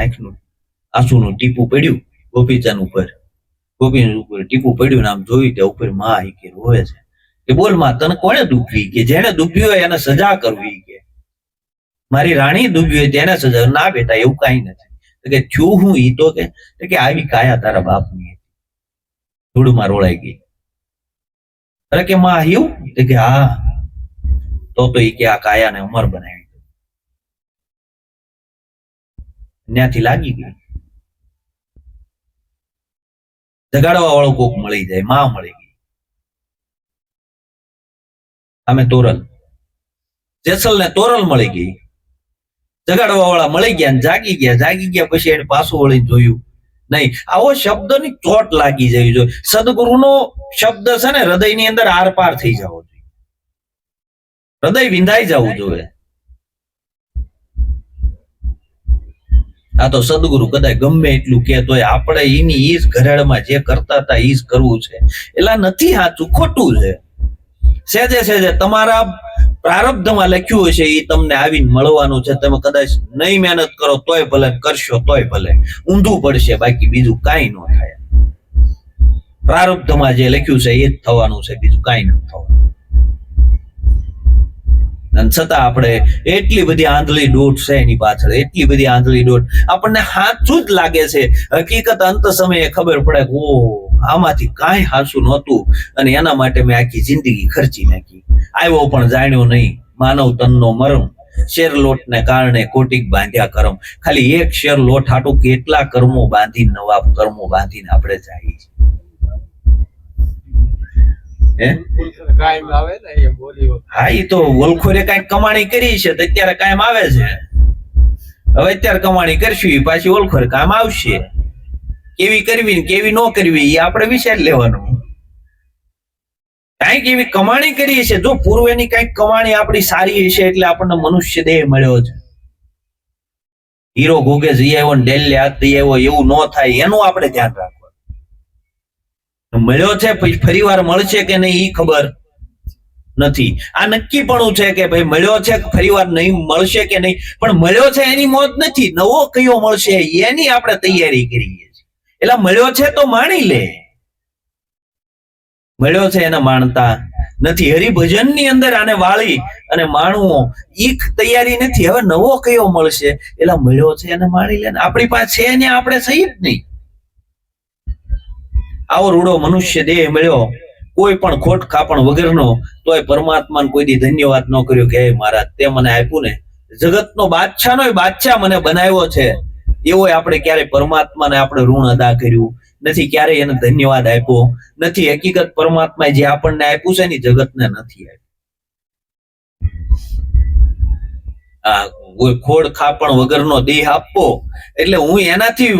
આંસુનું ટીપું પડ્યું ગોપીચંદ ઉપર. ગોપીચંદ ઉપર ટીપું પડ્યું ને આમ જોયું ત્યાં ઉપર માં કે રોવે છે. કે બોલ માં તને કોને દુભવી? કે જેને દુભવી હોય એને સજા કરવી. કે મારી રાણી દુભવી હોય તેને સજા. ના બેટા એવું કઈ નથી. કે થયું હું ઈ તો કે આવી કાયા તારા બાપની ધૂળમાં રોળાઈ ગઈ. અરે કે માં એવું? કે હા. તો ઈ કે આ કાયાને અમર બનાવી. ત્યાંથી લાગી ગઈ. જગાડવા વાળો કોક મળી જાય. માં મળી ગઈ. અમે તોરલ જેસલ ને તોરલ મળી ગઈ. જગાડવા વાળા મળી ગયા ને જાગી ગયા. પછી એને પાછું વળી જોયું નહીં. આવો શબ્દની ચોટ લાગી જવી જોઈએ. સદગુરુનો શબ્દ છે ને હૃદયની અંદર આર પાર થઈ જવો જોઈએ. હૃદય વિંધાઈ જવું જોઈએ. આ તો સદગુરુ કદાચ ગમે એટલું કહેતો હોય આપણે એની ઈ જ ઘરેડમાં જે કરતા હતા ઈ જ કરવું છે. એટલે નથી સાચું, ખોટું છે. સેજે તમારા પ્રારબ્ધમાં લખ્યું હશે એ તમને આવીને મળવાનું છે. તમે કદાચ નહીં મહેનત કરો તોય ભલે, કરશો તોય ભલે, ઊંધું પડશે, બાકી બીજું કાંઈ ન થાય. પ્રારબ્ધમાં જે લખ્યું છે એ જ થવાનું છે, બીજું કાંઈ નથી થવાનું. અને છતાં આપણે એટલી બધી આંધળી દોટ છે એની પાછળ, એટલી બધી આંધળી દોટ. આપણને સાચું જ લાગે છે, હકીકત અંત સમયે ખબર પડે કે ઓ આમાંથી કાંઈ સાચું નહોતું અને એના માટે મેં આખી જિંદગી ખર્ચી નાખી. આવ્યો પણ જાણ્યો નહીં માનવ તનનો મરમ, શેર લોટને કારણે કોટીક બાંધ્યા કરમ. ખાલી એક શેર લોટ હાટું કેટલા કર્મો બાંધી, નવા કર્મો બાંધીને આપણે જાય છે. હા, એ તો ઓળખોરે કઈક કમાણી કરી છે તો અત્યારે કાયમ આવે છે. હવે અત્યારે કમાણી કરશું પાછી ઓળખોરે કામ આવશે. કેવી કરવી ને કેવી ન કરવી એ આપણે વિચાર લેવાનું. કઈક એવી કમાણી કરી છે, જો પૂર્વેની કઈક કમાણી આપણી સારી હશે એટલે આપણને મનુષ્ય દેહ મળ્યો છે. હીરો ઘોગે જઈ આવ્યો ને ડેલી હાથ દઈ આવ્યો એવું ન થાય, એનું આપણે ધ્યાન રાખવું. મળ્યો છે ફરી વાર મળશે કે નહીં એ ખબર નથી. આ નક્કી પણ છે કે ભાઈ મળ્યો છે ફરી વાર નહીં મળશે કે નહીં, પણ મળ્યો છે એની મોત નથી, નવો કયો મળશે એની આપણે તૈયારી કરીએ છીએ. એટલે મળ્યો છે તો માણી લે, મળ્યો છે એને માણતા નથી. હરિભજન ની અંદર આને વાળી અને માણવો ઈ તૈયારી નથી. હવે નવો કયો મળશે એટલે મળ્યો છે એને માણી લે. આપણી પાસે છે ને આપણે સહી જ નહીં. આવો રૂડો મનુષ્ય દેહ મળ્યો, કોઈ પણ ખોટ ખાપણ વગરનો, તોય પરમાત્માને કોઈ દી ધન્યવાદ ન કર્યો કે મહારાજ તે મને આપ્યું ને, જગતનો બાદશાહનો બાદશાહ મને બનાવ્યો છે. એવો આપણે ક્યારેય પરમાત્માને આપણે ઋણ અદા કર્યું નથી, ક્યારેય એને ધન્યવાદ આપ્યો નથી. હકીકત પરમાત્માએ જે આપણને આપ્યું છે ને જગતને નથી આપ્યું. કોઈ ખોડ ખાપણ વગરનો દેહ આપવો એટલે હું એનાથી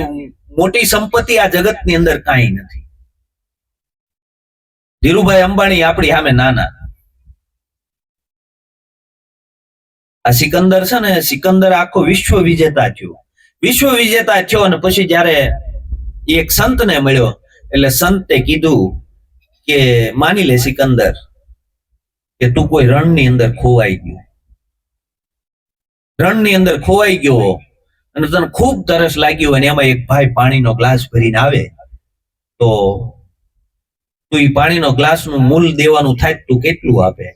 મોટી સંપત્તિ આ જગતની અંદર કાંઈ નથી. ધીરુભાઈ અંબાણી આપણી સામે નાના. આ સિકંદર છે ને, સિકંદર આખો વિશ્વ વિજેતા થયો. વિશ્વ વિજેતા થયો અને પછી જયારે એક સંતને મળ્યો એટલે સંતે કીધું કે માની લે સિકંદર કે તું કોઈ રણની અંદર ખોવાઈ ગયો, રણની અંદર ખોવાઈ ગયો અને તને ખૂબ તરસ લાગ્યું અને એમાં એક ભાઈ પાણીનો ગ્લાસ ભરીને આવે તો તું એ પાણીનો ગ્લાસ નું મૂલ દેવાનું થાય તું કેટલું આપે?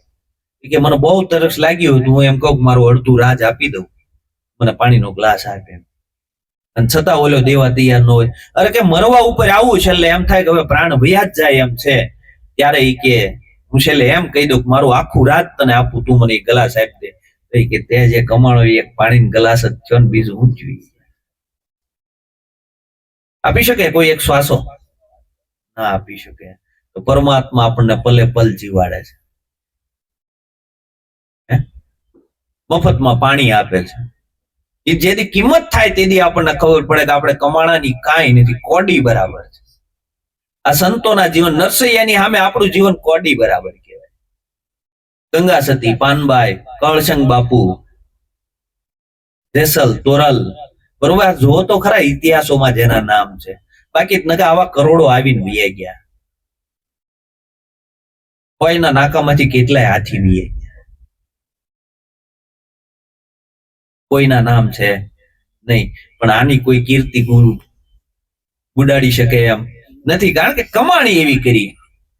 કે મને બહુ તરસ લાગ્યું હતું, હું એમ કહું મારું અડધું રાજ આપી દઉં, મને પાણીનો ગ્લાસ આપે. અને છતાં ઓલો દેવા તૈયાર ન હોય. અરે કે મરવા ઉપર આવું છે એટલે એમ થાય કે હવે પ્રાણ વયા જ જાય એમ છે. ત્યારે એ કે હું છેલ્લે એમ કહી દઉં કે મારું આખું રાત તને આપું, તું મને એ ગ્લાસ આપી દે. કે તે જે કમાણો એક પાણી ગ્લાસ જ છે ને બીજું હું જોઈએ? આપી શકે કોઈ એક શ્વાસો? ના આપી શકે. તો પરમાત્મા આપણને પલે પલ જીવાડે છે, મફતમાં પાણી આપે છે. એ જેથી કિંમત થાય તેથી આપણને ખબર પડે કે આપણે કમાણાની કાંઈ નથી, કોડી બરાબર છે. આ સંતોના જીવન, નરસૈયાની સામે આપણું જીવન કોડી બરાબર કહેવાય. ગંગા સતી, પાનબાઈ, કળશંગ બાપુ, જેસલ તોરલ, બરોબર જો તો ખરા ઇતિહાસોમાં જેના નામ છે. બાકી નકા આવા કરોડો આવીને વીએ ગયા. કોઈના નાકામાંથી કેટલાય હાથી વીએ ગયા. કોઈના નામ છે નહીં, પણ આની કોઈ કીર્તિ ગુરુ ઉડાડી શકે એમ નથી, કારણ કે કમાણી એવી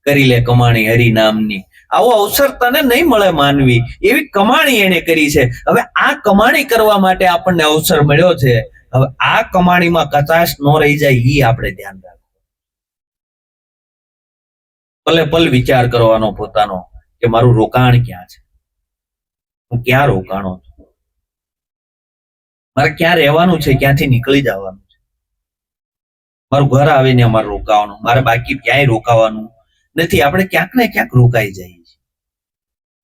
કરી લે કમાણી હરિ નામની. આવો અવસર તને નહીં મળે માનવી, એવી કમાણી એને કરી છે. હવે આ કમાણી કરવા માટે આપણને અવસર મળ્યો છે. હવે આ કમાણીમાં કચાશ ન રહી જાય એ આપણે ધ્યાન રાખવું. પલે પલ વિચાર કરવાનો પોતાનો કે મારું રોકાણ ક્યાં છે, હું ક્યાં રોકાણો છું, મારે ક્યાં રહેવાનું છે, ક્યાંથી નીકળી જવાનું છે, મારું ઘર આવીને અમારે રોકાવાનું, મારે બાકી ક્યાંય રોકાવાનું નથી. આપણે ક્યાંક ને ક્યાંક રોકાઈ જઈએ છીએ.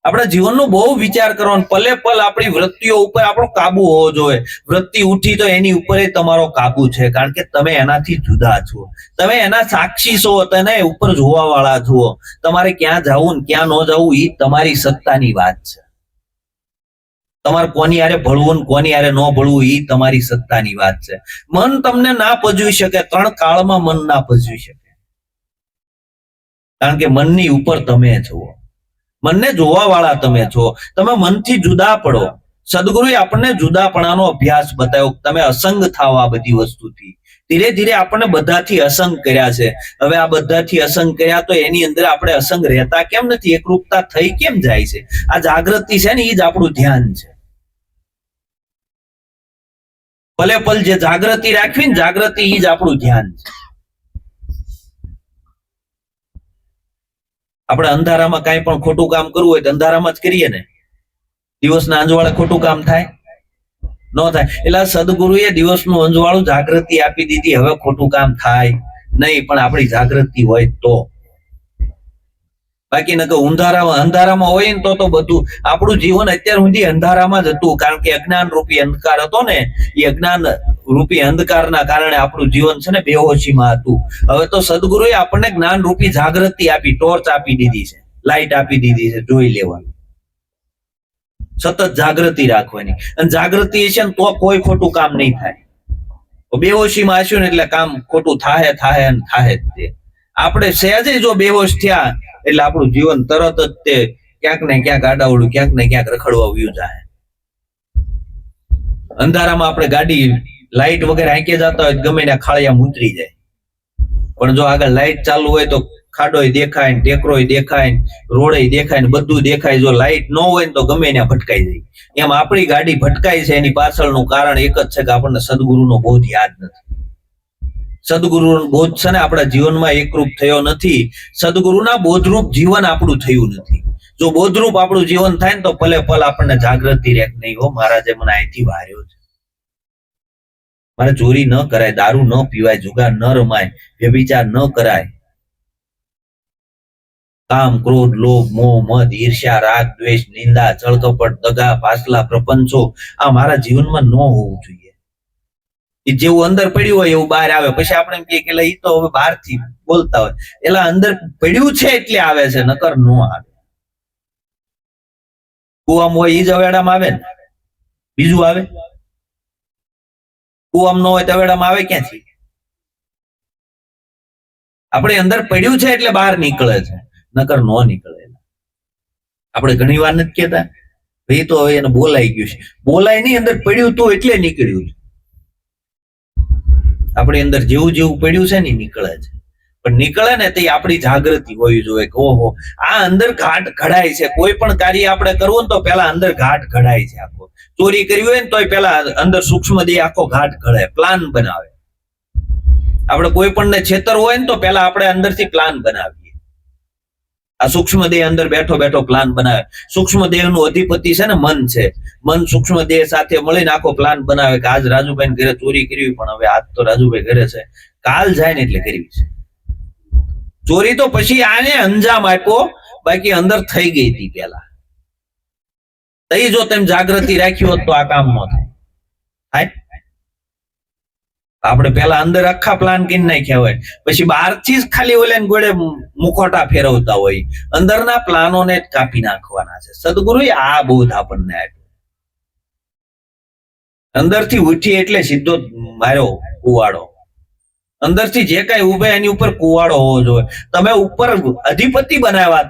આપણા જીવનનો બહુ વિચાર કરવાનો. પલે પલ આપણી વૃત્તિઓ ઉપર આપણો કાબુ હોવો જોઈએ. વૃત્તિ ઉઠી તો એની ઉપર તમારો કાબુ છે, કારણ કે તમે એનાથી જુદા છો, તમે એના સાક્ષી છો, તેને ઉપર જોવા વાળા છો. તમારે ક્યાં જવું ને ક્યાં ન જવું એ તમારી સત્તાની વાત છે. તમારે કોની હારે ભળવું ને કોની હારે ન ભળવું એ તમારી સત્તાની વાત છે. મન તમને ના પજવી શકે, 3 કાળમાં મન ના પજવી શકે, કારણ કે મનની ઉપર તમે છો, મનને જોવા વાળા તમે છો. તમે મનથી જુદા પડો. સદગુરુએ આપણને જુદાપણાનો અભ્યાસ બતાવ્યો. તમે અસંગ થાવ આ બધી વસ્તુથી, ધીરે ધીરે આપણને બધાથી અસંગ કર્યા છે. હવે આ બધાથી અસંગ કર્યા તો એની અંદર આપણે અસંગ રહેતા કેમ નથી? એકરૂપતા થઈ કેમ જાય છે? આ જાગૃતિ છે ને, એ જ આપણું ધ્યાન છે. પલે પલ જે જાગૃતિ રાખવી ને, જાગૃતિ એ જ આપણું ધ્યાન છે. આપણે અંધારામાં કાંઈ પણ ખોટું કામ કરવું હોય તો અંધારામાં જ કરીએ ને. દિવસના અંજવાળે ખોટું કામ થાય? ન થાય. એટલે સદગુરુએ દિવસનું અંજવાળું જાગૃતિ આપી દીધી. હવે ખોટું કામ થાય નહીં, પણ આપણી જાગૃતિ હોય તો. બાકી ન અંધારામાં હોય ને તો બધું આપણું જીવન અત્યાર સુધી અંધારામાં જ હતું. કારણ કે અજ્ઞાન રૂપી અંધકાર હતો ને, એ અજ્ઞાન રૂપી અંધકારના કારણે આપણું જીવન છે ને બેહોશીમાં હતું. હવે તો સદગુરુએ આપણને જ્ઞાન રૂપી જાગૃતિ આપી, ટોર્ચ આપી દીધી છે, લાઈટ આપી દીધી છે, જોઈ લેવાનું, સતત જાગૃતિ રાખવાની. અને જાગૃતિ છે ને તો કોઈ ખોટું કામ નહીં થાય. બેહોશીમાં હશું ને એટલે કામ ખોટું થાય અને થાય જ તે. આપણે સહેજે જો બેહોશ થયા એટલે આપણું જીવન તરત જ તે ક્યાંક ને ક્યાંક આડાવડું, ક્યાંક ને ક્યાંક રખડવા વયું જાય. અંધારામાં આપણે ગાડી લાઈટ વગેરે આંકે જતા હોય ગમે ત્યાં ખાળિયામાં ઉતરી જાય. પણ જો આગળ લાઈટ ચાલુ હોય તો ખાડોય દેખાય ને, ટેકરોય દેખાય ને, રોડે દેખાય ને, બધું દેખાય. જો લાઈટ ન હોય ને તો ગમે ત્યાં ભટકાઈ જાય. એમ આપણી ગાડી ભટકાય છે, એની પાછળનું કારણ એક જ છે કે આપણને સદગુરુનો બોધ યાદ નથી. સદગુરુનો બોધ છે ને આપણા જીવનમાં એકરૂપ થયો નથી. સદગુરુના બોધરૂપ જીવન આપણું થયું નથી. જો બોધરૂપ આપણું જીવન થાય ને તો પલે પલ આપણને જાગૃતિ રહે નહીં. હો મહારાજે મને અહીંથી વાર્યો છે, મારે ચોરી ન કરાય, દારૂ ન પીવાય, જુગાર ન રમાય, વ્યભિચાર ન કરાય, કામ, ક્રોધ, લોભ, મોહ, મદ, ઈર્ષ્યા, રાગ, દ્વેષ, નિંદા, છળકપટ, દગા, પાછલા, પ્રપંચો આ મારા જીવનમાં ન હોવું જોઈએ. જેવું અંદર પડ્યું હોય એવું બહાર આવે. પછી આપણે એમ કહીએ કે એ તો હવે બહારથી બોલતા હોય, એટલે અંદર પડ્યું છે એટલે આવે છે, નકર ન આવે. કુવામાં હોય એ જ અવેડામાં આવે ને, બીજું આવે? કુવામાં ન હોય તો અવેડામાં આવે ક્યાંથી? આપણે અંદર પડ્યું છે એટલે બહાર નીકળે છે, નકર ન નીકળે. આપણે ઘણી વાર નથી કહેતા ભાઈ તો હવે એને બોલાઈ ગયું છે. બોલાય નહીં, અંદર પડ્યું તો એટલે નીકળ્યું છે. આપણી અંદર જેવું જેવું પડ્યું છે ને નીકળે છે. પણ નીકળે ને તે આપણી જાગૃતિ હોવી જોઈએ કે ઓહો આ અંદર ઘાટ ઘડાય છે. કોઈ પણ કાર્ય આપણે કરવું ને તો પેલા અંદર ઘાટ ઘડાય છે. આખો ચોરી કરવી હોય ને તો પેલા અંદર સૂક્ષ્મ દેહ આખો ઘાટ ઘડાય, પ્લાન બનાવે. આપણે કોઈ પણ ને છેતર હોય ને તો પેલા આપણે અંદરથી પ્લાન બનાવીએ. આ સૂક્ષ્મ દેહ અંદર બેઠો બેઠો પ્લાન બનાવે. સૂક્ષ્મ દેહ નું અધિપતિ છે ને મન છે. મન સૂક્ષ્મ દેહ સાથે મળીને આખો પ્લાન બનાવે કે આજ રાજુભાઈ ઘરે ચોરી કરવી, પણ હવે આજ તો રાજુભાઈ ઘરે છે, કાલ જાય ને એટલે કરવી છે ચોરી. તો પછી આને અંજામ આપ્યો, બાકી અંદર થઈ ગઈ હતી પેલા. તઈ જો તેમ જાગૃતિ રાખી હોત તો આ કામ ન થાય. આપણે પેલા અંદર આખા પ્લાન કરી નાખ્યા હોય, પછી બહારથી જ ખાલી ઓલે ગોળે મુખોટા ફેરવતા હોય. અંદરના પ્લાનોને જ કાપી નાખવાના છે. સદગુરુએ આ બોધ આપણને આપ્યો. અંદરથી ઉઠી એટલે સીધો માર્યો કુવાડો. અંદરથી જે કઈ ઉભે એની ઉપર કુવાડો હોવો જોઈએ. તમે ઉપર અધિપતિ બનાવ્યા,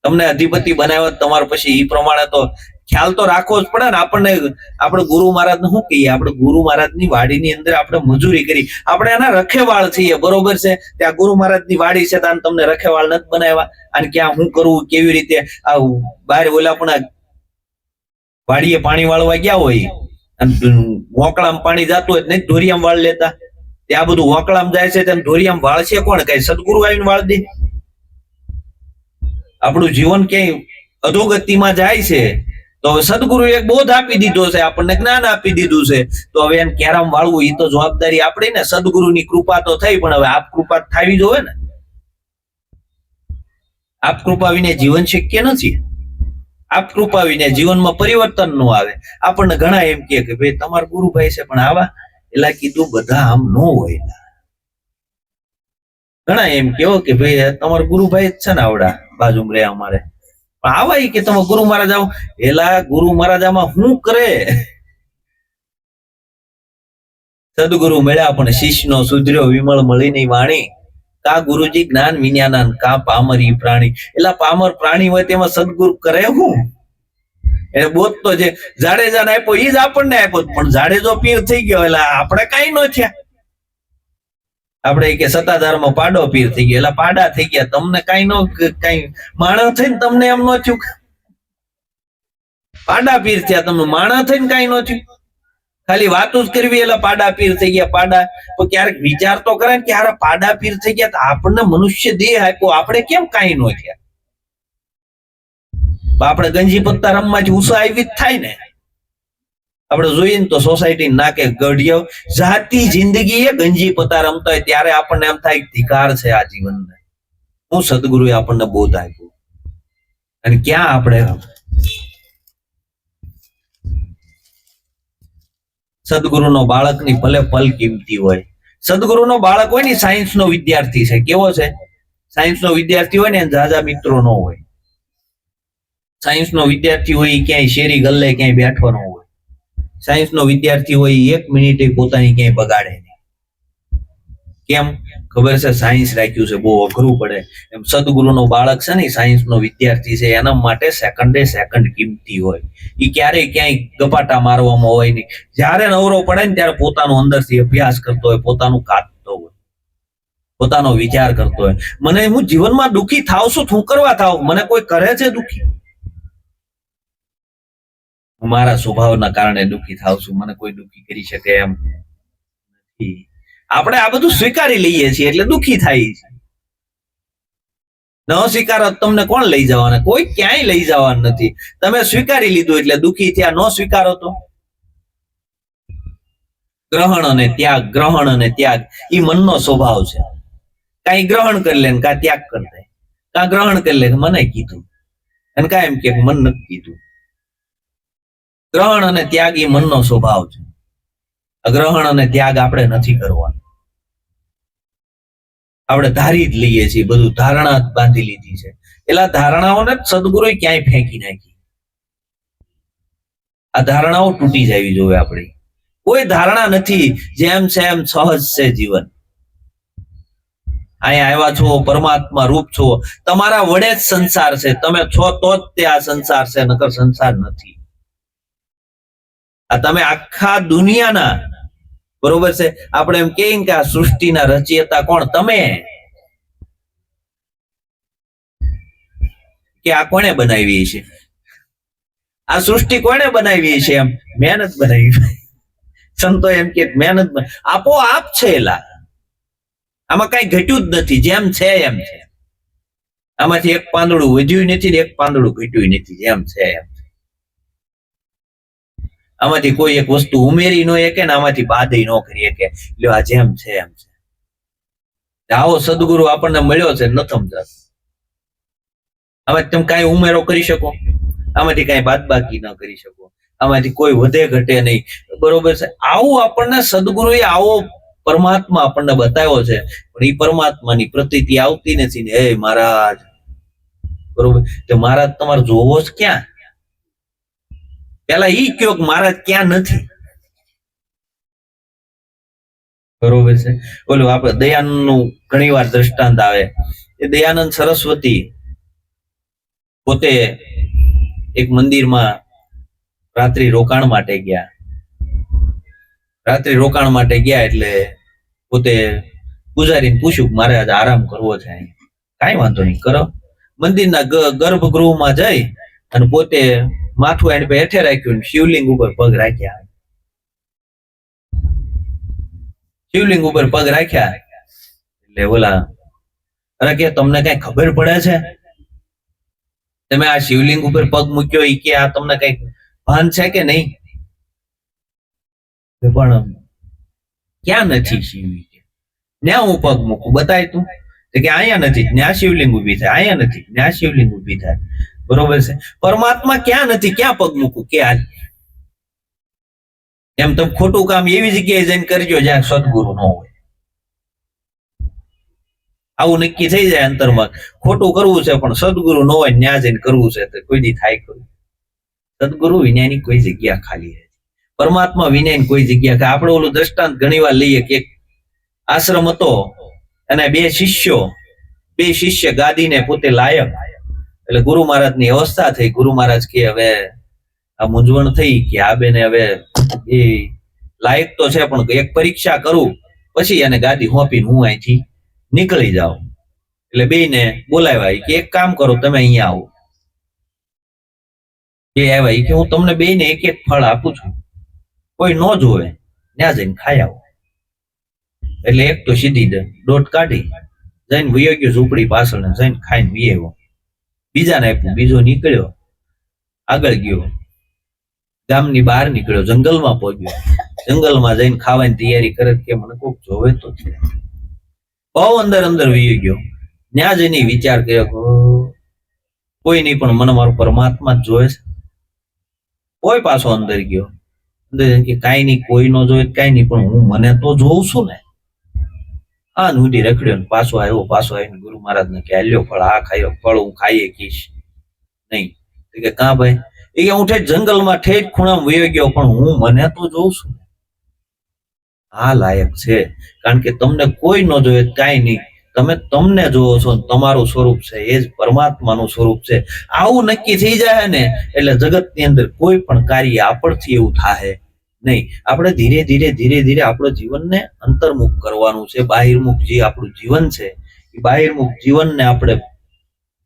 તમને અધિપતિ બનાવ્યા, તમારે પછી એ પ્રમાણે તો ખ્યાલ તો રાખવો જ પડે ને. આપણને આપણે ગુરુ મહારાજ ને શું કહીએ? આપણે ગુરુ મહારાજ ની વાડીની અંદર આપણે મજૂરી કરી, આપણે એના રખેવાળ છીએ, બરોબર છે. ત્યાં ગુરુ મહારાજ ની વાડી છે, ત્યાં તમને રખેવાળ નથી બનાવ્યા. અને ક્યાં શું કરવું, કેવી રીતે આ બહાર ઓલા પણ વાડીએ પાણી વાળવા ગયા હોય અને વોકળામાં પાણી જતું હોય નહીં ધોરિયામાં વાળ લેતા. ત્યાં બધું વોકળામાં જાય છે, ત્યાં ધોરિયામાં વાળ છે કોણ? કઈ સદગુરુ આવીને વાળ દે? આપણું જીવન ક્યાંય અધોગતિમાં જાય છે તો હવે સદગુરુ એક બોધ આપી દીધો છે, આપણને જ્ઞાન આપી દીધું છે, તો હવે એને કેરામ વાળવું એ તો જવાબદારી આપણી ને. સદગુરુની કૃપા તો થઈ, પણ હવે આપ કૃપા થવી જોવે ને. આપ કૃપા વિને જીવન શક્ય નથી. આપ કૃપા વિને જીવનમાં પરિવર્તન નો આવે. આપણને ઘણા એમ કે ભાઈ તમારા ગુરુભાઈ છે, પણ આવા એટલે કીધું બધા આમ ન હોય. ઘણા એમ કેવો કે ભાઈ તમારા ગુરુભાઈ જ છે ને આવડા બાજુમાં રે અમારે, આવા કે તમે ગુરુ મહારાજ આવો. એલા ગુરુ મહારાજ આમાં શું કરે? સદગુરુ મળ્યા પણ શિષ્યનો સુધર્યો વિમળ મળીની વાણી. કા ગુરુજી જ્ઞાન વિજ્ઞાન કા પામરી પ્રાણી. એટલે પામર પ્રાણી હોય તેમાં સદગુરુ કરે હું? એને બોધ તો જે જાડેજાને આપ્યો એ જ આપણને આપ્યો, પણ જાડેજો પીર થઈ ગયો એટલે આપણે કઈ ન થયા. આપણે કે સત્તાધારમાં પાડો પીર થઈ ગયો એટલે પાડા થઈ ગયા, તમને કઈ નો કઈ માણસ થઈને તમને એમ ન થયું. પાડા પીર થયા, તમને માણસ થઈને કઈ ન થયું. ખાલી વાતો જ કરવી એટલે પાડા પીર થઈ ગયા. પાડા તો ક્યારેક વિચાર તો કરે કે યાર પાડા પીર થઈ ગયા, તો આપણને મનુષ્ય દેહ આપ્યો, આપણે કેમ કઈ ન થયા. આપણે ગંજી પત્તા રમવા જ ઉષા આવી જ થાય ને. આપણે જોઈએ ને તો સોસાયટી નાકે ગઢિયો જાતી જિંદગી એ ગંજી પત્તા રમતા હોય ત્યારે આપણને એમ થાય ધિકાર છે આ જીવનને. હું સદગુરુએ આપણને બોધ આપ્યો અને ક્યાં આપણે સદગુરુનો બાળકની ભલે પલ કિંમતી હોય. સદગુરુનો બાળક હોય ને સાયન્સ નો વિદ્યાર્થી છે. કેવો છે? સાયન્સ નો વિદ્યાર્થી હોય ને જાજા મિત્રો ન હોય. સાયન્સ નો વિદ્યાર્થી હોય ક્યાંય શેરી ગલ્લે ક્યાંય બેઠો ન હોય. સાયન્સ નો વિદ્યાર્થી હોય 1 મિનિટે પોતાની ક્યાંય બગાડે નહીં. કેમ? ખબર છે સાયન્સ રાખ્યું છે, બહુ અઘરું પડે. એમ સદગુરુનો બાળક છે ને સાયન્સ નો વિદ્યાર્થી છે, એના માટે સેકન્ડે સેકન્ડ કિંમતી હોય. એ ક્યારેય ક્યાંય ગપાટા મારવામાં હોય નહીં. જયારે નવરો પડે ને ત્યારે પોતાનો અંદરથી અભ્યાસ કરતો હોય, પોતાનું કાઢતો હોય, પોતાનો વિચાર કરતો હોય. મને હું જીવનમાં દુઃખી થાવ છું, શું કરવા થાવ? મને કોઈ કરે છે દુઃખી? મારા સ્વભાવના કારણે દુઃખી થાવ છું, મને કોઈ દુઃખી કરી શકે એમ નથી. આપણે આ બધું સ્વીકારી લઈએ છીએ એટલે દુઃખી થાય છે. ન સ્વીકારો તમને કોણ લઈ જવાના? કોઈ ક્યાંય લઈ જવાનું નથી. તમે સ્વીકારી લીધું એટલે દુઃખી થયા. ન સ્વીકારો તો ગ્રહણ અને ત્યાગ, ગ્રહણ અને ત્યાગ એ મનનો સ્વભાવ છે. કાંઈ ગ્રહણ કરી લે કાં ત્યાગ કરી દે, કાં ગ્રહણ કરી લે મને કીધું અને કાં એમ કે મન નથી કીધું. ગ્રહણ અને ત્યાગ એ મનનો સ્વભાવ છે. ગ્રહણ અને ત્યાગ આપણે નથી કરવાનો. આપણે ધારી જ લઈએ છીએ, બધું ધારણા બાંધી લીધી છે. એટલા ધારણાઓને સદગુરુએ ક્યાંય ફેંકી નાખી. આ ધારણાઓ તૂટી જવી જોઈએ. આપણી કોઈ ધારણા નથી. જેમ છે એમ સહજ છે જીવન. અહીંયા આવ્યા છો, પરમાત્મા રૂપ છો, તમારા વડે જ સંસાર છે. તમે છો તો જ તે આ સંસાર છે, નકર સંસાર નથી. આ તમે આખા દુનિયાના, બરોબર છે, આપણે એમ કહીએ કે આ સૃષ્ટિના રચયિતા કોણ? તમે. કે આ કોણે બનાવી છે? આ સૃષ્ટિ કોણે બનાવી છે? એમ મહેનત બનાવી. સંતો એમ કે મહેનત આપોઆપ છે. એલા આમાં કઈ ઘટ્યું જ નથી. જેમ છે એમ છે. આમાંથી એક પાંદડું વધ્યું નથી, એક પાંદડું ઘટ્યું નથી. જેમ છે એમ. આમાંથી કોઈ એક વસ્તુ ઉમેરી ન શકે ને આમાંથી બાદઈ ન કરી શકે. લ્યો આ જેમ છે એમ છે. આવો સદગુરુ આપણને મળ્યો છે, ન સમજાતું. આમાંથી તમે કઈ ઉમેરો કરી શકો? આમાંથી કઈ બાદબાકી ન કરી શકો. આમાંથી કોઈ વધે ઘટે નહીં. બરોબર છે. આવું આપણને સદગુરુએ આવો પરમાત્મા આપણને બતાવ્યો છે. પણ એ પરમાત્માની પ્રતીતિ આવતી નથી ને. હે મહારાજ, બરોબર, તો મહારાજ તમારે જોવો જ ક્યાં? પેલા ઈ કયો કે મહારાજ ક્યાં નથી? બરોબર છે. બોલો, આપણે દયાનંદ નું ઘણી વાર દ્રષ્ટાંત આવે. એ દયાનંદ સરસ્વતી પોતે એક મંદિરમાં રાત્રિ રોકાણ માટે ગયા. રાત્રિ રોકાણ માટે ગયા એટલે પોતે પૂજારીને પૂછ્યું કે મારે આજે આરામ કરવો છે. કાંઈ વાંધો નહીં, કરો. મંદિરના ગર્ભગૃહમાં જઈ અને પોતે માથું એની હેઠે રાખ્યું, શિવલિંગ ઉપર પગ રાખ્યા. શિવલિંગ ઉપર પગ રાખ્યા એટલે બોલા, અરે કે તમને કઈ ખબર પડે છે? તમે આ શિવલિંગ ઉપર પગ મૂક્યો એ કે આ તમને કઈ ભાન છે કે નહીં? પણ ક્યાં નથી શિવ? ન્યા હું પગ મૂકું, બતાય તું. કે અહીંયા નથી, ન્યા શિવલિંગ ઉભી થાય. અહીંયા નથી, ન્યા શિવલિંગ ઉભી થાય. બરોબર છે. પરમાત્મા ક્યાં નથી, ક્યાં પગ મૂકું કે આ? એમ તમે ખોટું કામ એવી જગ્યાએ જઈને કરજો જ્યાં સદગુરુ ન હોય. આવું નક્કી થઈ જાય અંતરમાં, ખોટું કરવું છે પણ સદગુરુ ન હોય ત્યાં જઈને કરવું છે તો કોઈ દી થાય ખરું? સદગુરુ વિનાની કોઈ જગ્યા ખાલી રહે. પરમાત્મા વિનાની કોઈ જગ્યા. આપણે ઓલું દ્રષ્ટાંત ઘણી વાર લઈએ કે આશ્રમ હતો અને બે શિષ્ય ગાદીને પોતે લાયક. એટલે ગુરુ મહારાજ ની અવસ્થા થઈ. ગુરુ મહારાજ કે હવે આ મૂંઝવણ થઈ કે આ બેને હવે એ લાયક તો છે પણ એક પરીક્ષા કરું પછી એને ગાદી સોંપીને હું અહીંથી નીકળી જાઉં. એટલે બેયને બોલાવ્યા કે એક કામ કરો, તમે અહીંયા આવો. એ આવ્યા કે હું તમને બેયને એક એક ફળ આપું છું, કોઈ ન જોવે ત્યાં જઈને ખાઈ આવો. એટલે એક તો સીધી દોટ કાઢી જઈને વયો ગયો ઝૂંપડી પાછળ, જઈને ખાઈને વી આવ્યો. બીજાને આપ્યું, બીજો નીકળ્યો, આગળ ગયો, ગામની બહાર નીકળ્યો, જંગલમાં પહોંચ્યો. જંગલમાં જઈને ખાવાની તૈયારી કરે કે મને કોક જોવે તો છે. બહુ અંદર અંદર વી ગયો. ત્યાં જઈને વિચાર કર્યો કોઈ નહીં, પણ મને મારો પરમાત્મા જ જોવે છે. કોઈ પાછો અંદર ગયો, અંદર કે કાંઈ નહીં, કોઈ નો જોવે કાંઈ નહીં, પણ હું મને તો જોઉં છું ને. હા ઊંડી રખડ્યો ને પાછો આવ્યો. પાછો આવીને ગુરુ મહારાજ ને કે આલ્યો ફળ, આ ખાયો ફળ હું ખાઈએ કીશ નહીં. કે કાં ભાઈ? એ કે હું ઠેઠ જંગલમાં ઠેઠ ખૂણામાં વયો ગયો, પણ હું મને તો જોઉં છું. આ લાયક છે, કારણ કે તમને કોઈ ન જોવે કાંઈ નહીં, તમે તમને જોવો છો, તમારું સ્વરૂપ છે એ જ પરમાત્માનું સ્વરૂપ છે. આવું નક્કી થઈ જાય ને એટલે જગતની અંદર કોઈ પણ કાર્ય આપણથી એવું થાય નહીં. આપણે ધીરે ધીરે ધીરે ધીરે આપણું જીવનને અંતર્મુખ કરવાનું છે. બાહિર્મુખ જે આપણું જીવન છે એ બાહિર્મુખ જીવનને આપણે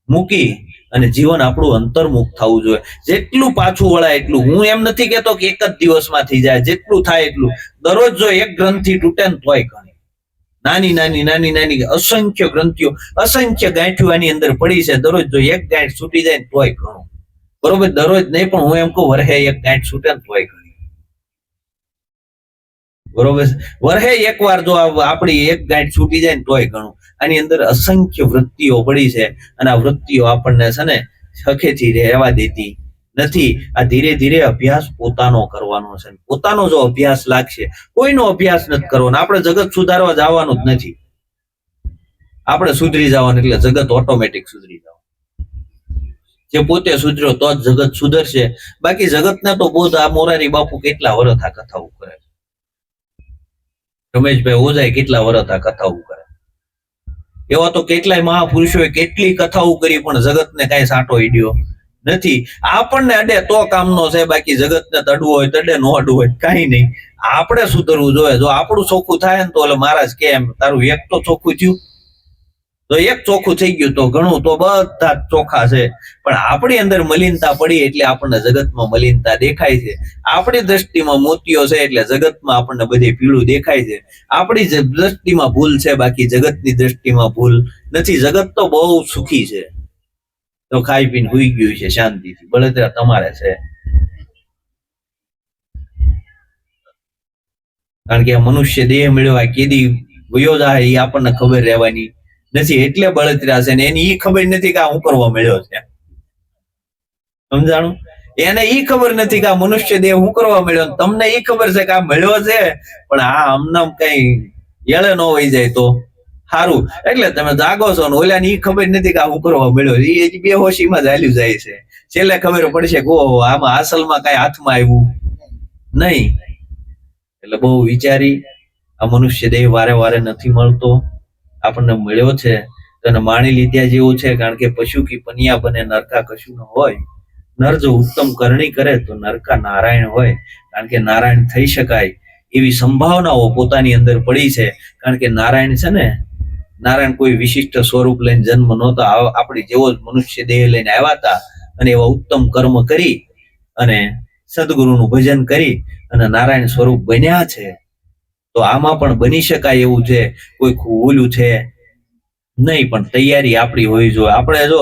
મૂકી અને જીવન આપણું અંતર્મુખ થવું જોઈએ. જેટલું પાછું વળાય એટલું. હું એમ નથી કેતો કે એક જ દિવસમાં થઈ જાય, જેટલું થાય એટલું. દરરોજ જો એક ગ્રંથિ તૂટે ને તોય ઘણી નાની નાની નાની નાની અસંખ્ય ગ્રંથિઓ, અસંખ્ય ગાંઠિયો આની અંદર પડી છે. દરરોજ જો એક ગાંઠ છૂટી જાય ને તોય ઘણું. બરોબર? દરરોજ નહીં, પણ હું એમ કહું વરહે એક ગાંઠ છૂટે ને તોય ઘણી. બરોબર? વરહે એક વાર જો આપણી એક ગાંઠ છૂટી જાય ને તોય ઘણું. આની અંદર અસંખ્ય વૃત્તિઓ પડી છે અને આ વૃત્તિઓ આપણને છે ને સખેથી રહેવા દેતી નથી. આ ધીરે ધીરે અભ્યાસ પોતાનો કરવાનો છે. પોતાનો જો અભ્યાસ લાગશે, કોઈનો અભ્યાસ નથી કરવાનો. આપણે જગત સુધારવા જવાનું જ નથી. આપણે સુધરી જવાનું, એટલે જગત ઓટોમેટિક સુધરી જવાનું. જે પોતે સુધર્યો તો જ જગત સુધરશે. બાકી જગતને તો બોધ આ મોરારી બાપુ કેટલા વર્ષ આ કથાઓ કરે, રમેશભાઈ ઓઝાએ કેટલા વર્ષ આ કથાઓ કરે. એવા તો કેટલાય મહાપુરુષોએ કેટલી કથાઓ કરી, પણ જગતને કઈ સાંટો ઈડ્યો નથી. આપણને અડે તો કામનો છે, બાકી જગતને તડવું હોય તડે, ન અડવું હોય કઈ નહીં. આપણે સુધરવું જોઈએ. જો આપણું ચોખ્ખું થાય ને તો એટલે મહારાજ કે એમ તારું એક તો ચોખ્ખું થયું, તો એક ચોખ્ખું થઈ ગયું તો ઘણું, તો બધા ચોખ્ખા છે. પણ આપણી અંદર મલિનતા પડી એટલે આપણને જગતમાં મલિનતા દેખાય છે. આપણી દ્રષ્ટિમાં મોતીઓ છે એટલે જગતમાં આપણને બધી પીળું દેખાય છે. આપણી દ્રષ્ટિમાં ભૂલ છે, બાકી જગતની દ્રષ્ટિમાં ભૂલ નથી. જગત તો બહુ સુખી છે, તો ખાઈ પીને હુઈ ગયું છે શાંતિથી. બળતરા તમારે છે, કારણ કે મનુષ્ય દેહ મળ્યો આ કેદી વયો જાય એ આપણને ખબર રહેવાની નથી. એટલે બળતરા છે ને એની ઈ ખબર નથી કે આ હું કરવા મળ્યો છે. સમજાણું? એને ઈ ખબર નથી કે આ મનુષ્ય દેહ હું કરવા મળ્યો. તમને ઈ ખબર છે કે આ મળ્યો છે, પણ આ આમનામ કઈ એળે ન વહી જાય તો સારું. એટલે તમે જાગો છો ને ઓલા ની ખબર નથી કે આ હું કરવા મળ્યો. એ બે હોશીમાં જ હાલ્યું જાય છે. છેલ્લે ખબર પડશે કે ઓહો આમાં અસલમાં કઈ હાથમાં આવ્યું નહીં. એટલે બહુ વિચારી. આ મનુષ્ય દેહ વારે વારે નથી મળતો, આપણને મળ્યો છે તેને માણી લીધા જેવું છે. કારણ કે પશુ કી પનિયા બને નરકા કશું ન હોય. નર જો ઉત્તમ કરણી કરે તો નરકા નારાયણ હોય. કારણ કે નારાયણ થઈ શકાય એવી સંભાવનાઓ પોતાની અંદર પડી છે. કારણ કે નારાયણ છે ને, નારાયણ કોઈ વિશિષ્ટ સ્વરૂપ લઈને જન્મ નહોતા, આપણી જેવો જ મનુષ્ય દેહ લઈને આવ્યા હતા. અને એવા ઉત્તમ કર્મ કરી અને સદગુરુનું ભજન કરી અને નારાયણ સ્વરૂપ બન્યા છે. તો આમાં પણ બની શકાય એવું છે. કોઈ ઓલું છે નહીં, પણ તૈયારી આપણી હોવી જોઈએ. આપણે જો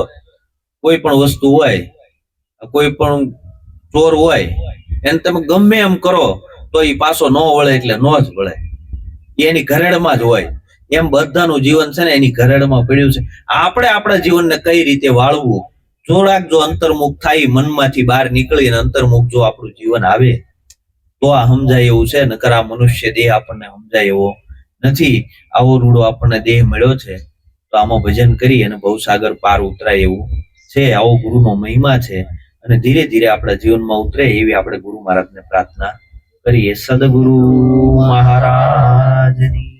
કોઈ પણ વસ્તુ હોય, કોઈ પણ ચોર હોય, એને તમે ગમે એમ કરો તો એ પાછો ન વળે એટલે ન જ વળે. એની ઘરેડમાં જ હોય. એમ બધાનું જીવન છે ને એની ઘરેડમાં પડ્યું છે. આપણે આપણા જીવનને કઈ રીતે વાળવું, થોડાક જો અંતર્મુખ થાય, મનમાંથી બહાર નીકળીને અંતર્મુખ જો આપણું જીવન આવે તો આ સમજાય એવું છે. નકર આ મનુષ્ય દેહ આપણને સમજાય એવો નથી. આવો રૂડો આપણને દેહ મળ્યો છે, તો આમાં ભજન કરી અને ભવસાગર પાર ઉતરાય એવું છે. આવો ગુરુનો મહિમા છે અને ધીરે ધીરે આપણા જીવનમાં ઉતરે એવી આપણે ગુરુ મહારાજને પ્રાર્થના કરીએ. સદગુરુ મહારાજની